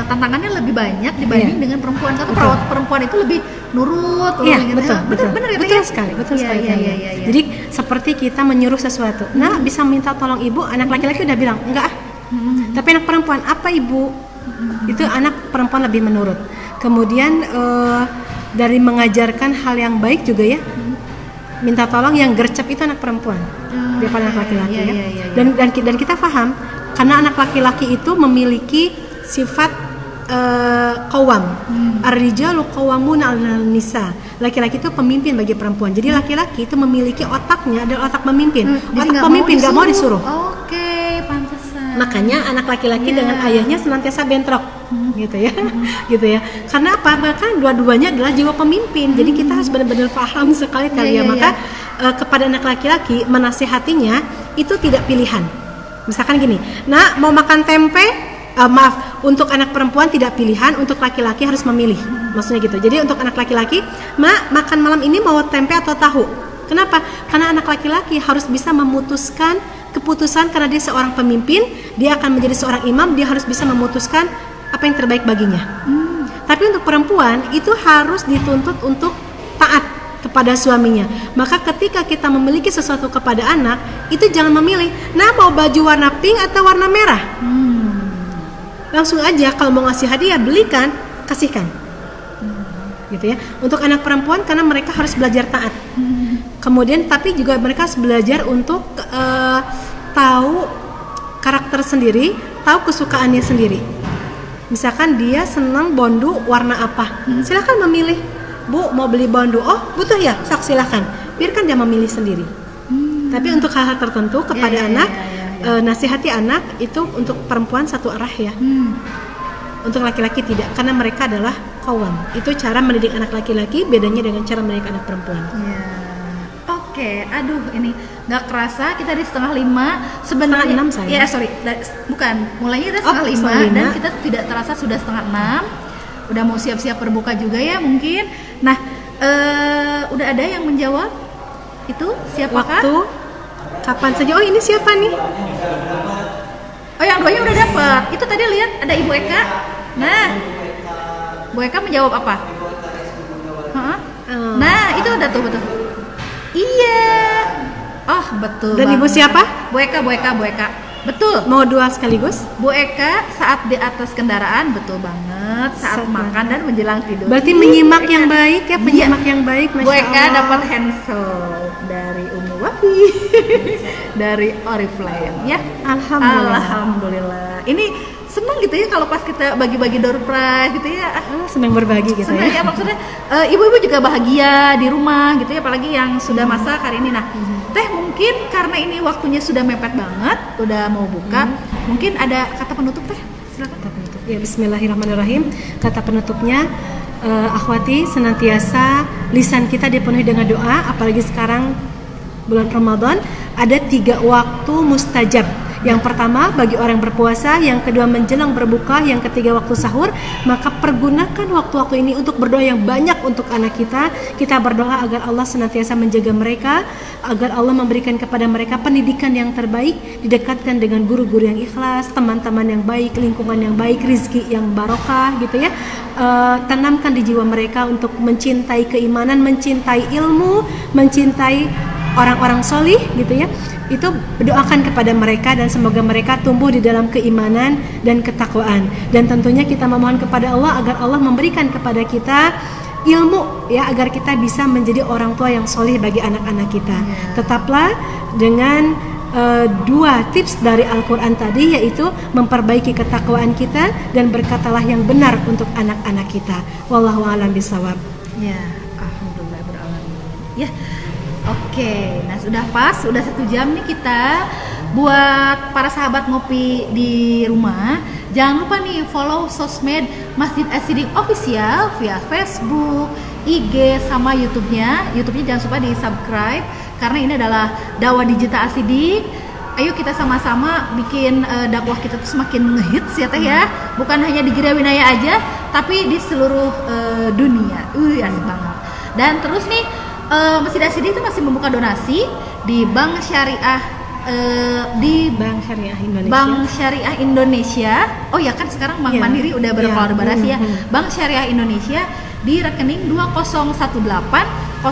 tantangannya lebih banyak dibanding dengan perempuan. Kata Betul. perempuan itu lebih nurut. Iya, gitu. betul. Bener ya, Teh, Betul ya? sekali, betul Iya, sekali. iya, Tania. iya, iya. Jadi seperti kita menyuruh sesuatu. Nah, bisa minta tolong ibu, anak laki-laki udah bilang, enggak ah. Tapi anak perempuan, apa ibu? Itu anak perempuan lebih menurut. Kemudian dari mengajarkan hal yang baik juga ya. Minta tolong yang gercep itu anak perempuan daripada anak laki-laki iya, ya. iya, iya. Dan kita paham karena anak laki-laki itu memiliki sifat qawam. Ar-rijalu qawwamuna 'alan nisa. Laki-laki itu pemimpin bagi perempuan. Jadi laki-laki itu memiliki otaknya adalah otak pemimpin. Jadi Otak pemimpin nggak mau disuruh. Oke, pantesan. Makanya anak laki-laki Iya. dengan ayahnya senantiasa bentrok, gitu ya, gitu ya. Karena apa? Bahkan dua-duanya adalah jiwa pemimpin. Jadi kita harus benar-benar paham sekali kali Iya, ya. iya, Maka kepada anak laki-laki menasehatinya itu tidak pilihan. Misalkan gini, nak mau makan tempe, maaf, untuk anak perempuan tidak pilihan, untuk laki-laki harus memilih. Maksudnya gitu. Jadi untuk anak laki-laki, mak makan malam ini mau tempe atau tahu? Kenapa? Karena anak laki-laki harus bisa memutuskan keputusan karena dia seorang pemimpin, dia akan menjadi seorang imam, dia harus bisa memutuskan apa yang terbaik baginya. Tapi untuk perempuan itu harus dituntut untuk taat kepada suaminya. Maka ketika kita memiliki sesuatu kepada anak, itu jangan memilih, nah mau baju warna pink atau warna merah. Langsung aja kalau mau ngasih hadiah belikan, kasihkan. Gitu ya. Untuk anak perempuan karena mereka harus belajar taat. Kemudian tapi juga mereka harus belajar untuk tahu karakter sendiri, tahu kesukaannya sendiri. Misalkan dia senang bondu warna apa, silakan memilih. Bu mau beli bondu, oh butuh ya, sok silakan. Biarkan dia memilih sendiri. Tapi untuk hal-hal tertentu kepada anak, nasihati anak itu untuk perempuan satu arah ya. Untuk laki-laki tidak, karena mereka adalah qawwam. Itu cara mendidik anak laki-laki, bedanya dengan cara mendidik anak perempuan. Oke, aduh ini nggak kerasa kita di 4:30 sebenarnya. 5:30 saya. Ya sorry, bukan. Mulainya kita 5:30 5:30. dan kita tidak terasa sudah 5:30. Udah mau siap-siap berbuka juga ya mungkin. Nah, udah ada yang menjawab itu siapakah? Waktu kapan saja? Oh ini siapa nih? Oh yang duanya udah dapet. Itu tadi lihat ada Ibu Eka. Nah, Bu Eka menjawab apa? Hah? Nah itu udah tuh betul. Iya. Oh betul. Dan banget. ibu siapa? Bu Eka. Betul. Mau dua sekaligus? Bu Eka saat di atas kendaraan, betul banget. Saat makan dan menjelang tidur. Berarti Ih, menyimak Bu yang Eka. baik ya, penyimak yang baik. Bu Masya Eka Allah. dapat hand soap dari Umi Wafi dari Oriflame ya. Alhamdulillah. Alhamdulillah. Ini senang gitu ya kalau pas kita bagi-bagi door prize gitu ya. Senang berbagi gitu Senang ya, maksudnya ibu-ibu juga bahagia di rumah gitu ya, apalagi yang sudah masak hari ini. Nah, Teh mungkin karena ini waktunya sudah mepet banget, udah mau buka, mungkin ada kata penutup Teh, silakan. Kata penutup. Ya, Bismillahirrahmanirrahim. Kata penutupnya, akhwati, senantiasa lisan kita dipenuhi dengan doa, apalagi sekarang bulan Ramadan ada 3 waktu mustajab. Yang pertama bagi orang yang berpuasa, yang kedua menjelang berbuka, yang ketiga waktu sahur. Maka pergunakan waktu-waktu ini untuk berdoa yang banyak untuk anak kita. Kita berdoa agar Allah senantiasa menjaga mereka, agar Allah memberikan kepada mereka pendidikan yang terbaik, didekatkan dengan guru-guru yang ikhlas, teman-teman yang baik, lingkungan yang baik, rizki yang barokah gitu ya. Tanamkan di jiwa mereka untuk mencintai keimanan, mencintai ilmu, mencintai orang-orang solih gitu ya. Itu doakan kepada mereka dan semoga mereka tumbuh di dalam keimanan dan ketakwaan. Dan tentunya kita memohon kepada Allah agar Allah memberikan kepada kita ilmu ya, agar kita bisa menjadi orang tua yang solih bagi anak-anak kita. Tetaplah dengan 2 tips dari Al-Quran tadi, yaitu memperbaiki ketakwaan kita dan berkatalah yang benar untuk anak-anak kita. Wallahu a'lam bishawab. Ya, alhamdulillah beralamin. Ya. Oke, nah sudah pas, sudah 1 jam nih kita. Buat para sahabat ngopi di rumah, jangan lupa nih follow sosmed Masjid As-Siddiq Official via Facebook, IG, sama YouTube-nya. YouTube-nya jangan lupa di subscribe karena ini adalah dakwah digital As-Siddiq. Ayo kita sama-sama bikin dakwah kita tuh semakin ngehits ya Teh ya. Bukan hanya di Gria Winaya aja, tapi di seluruh dunia. Asik banget. Dan terus nih Masjid As-Siddiq itu masih membuka donasi di Bank Syariah Bank Syariah Indonesia. Bank Syariah Indonesia. Oh ya kan sekarang Bank Mandiri udah berkolaborasi ya. Bank Syariah Indonesia di rekening 2018010553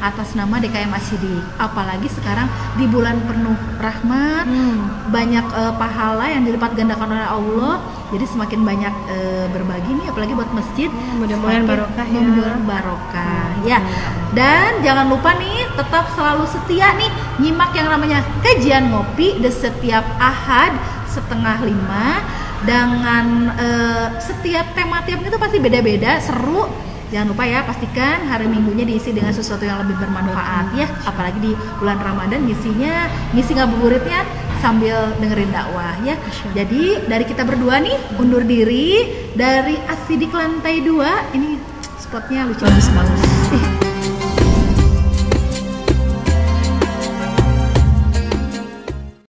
atas nama DKM As-Siddiq. Apalagi sekarang di bulan penuh rahmat, banyak pahala yang dilipat gandakan oleh Allah. Jadi semakin banyak berbagi nih, apalagi buat masjid. Mudah-mudahan barokah ya. Mudah-mudahan barokah ya. Dan jangan lupa nih, tetap selalu setia nih nyimak yang namanya kajian ngopi di setiap Ahad 4:30. Dengan setiap tema tiapnya itu pasti beda-beda, seru. Jangan lupa ya, pastikan hari Minggunya diisi dengan sesuatu yang lebih bermanfaat ya. Apalagi di bulan Ramadan ngisi ngabuburitnya sambil dengerin dakwah ya. Jadi dari kita berdua nih undur diri dari As-Siddiq lantai 2. Ini spotnya lucu banget.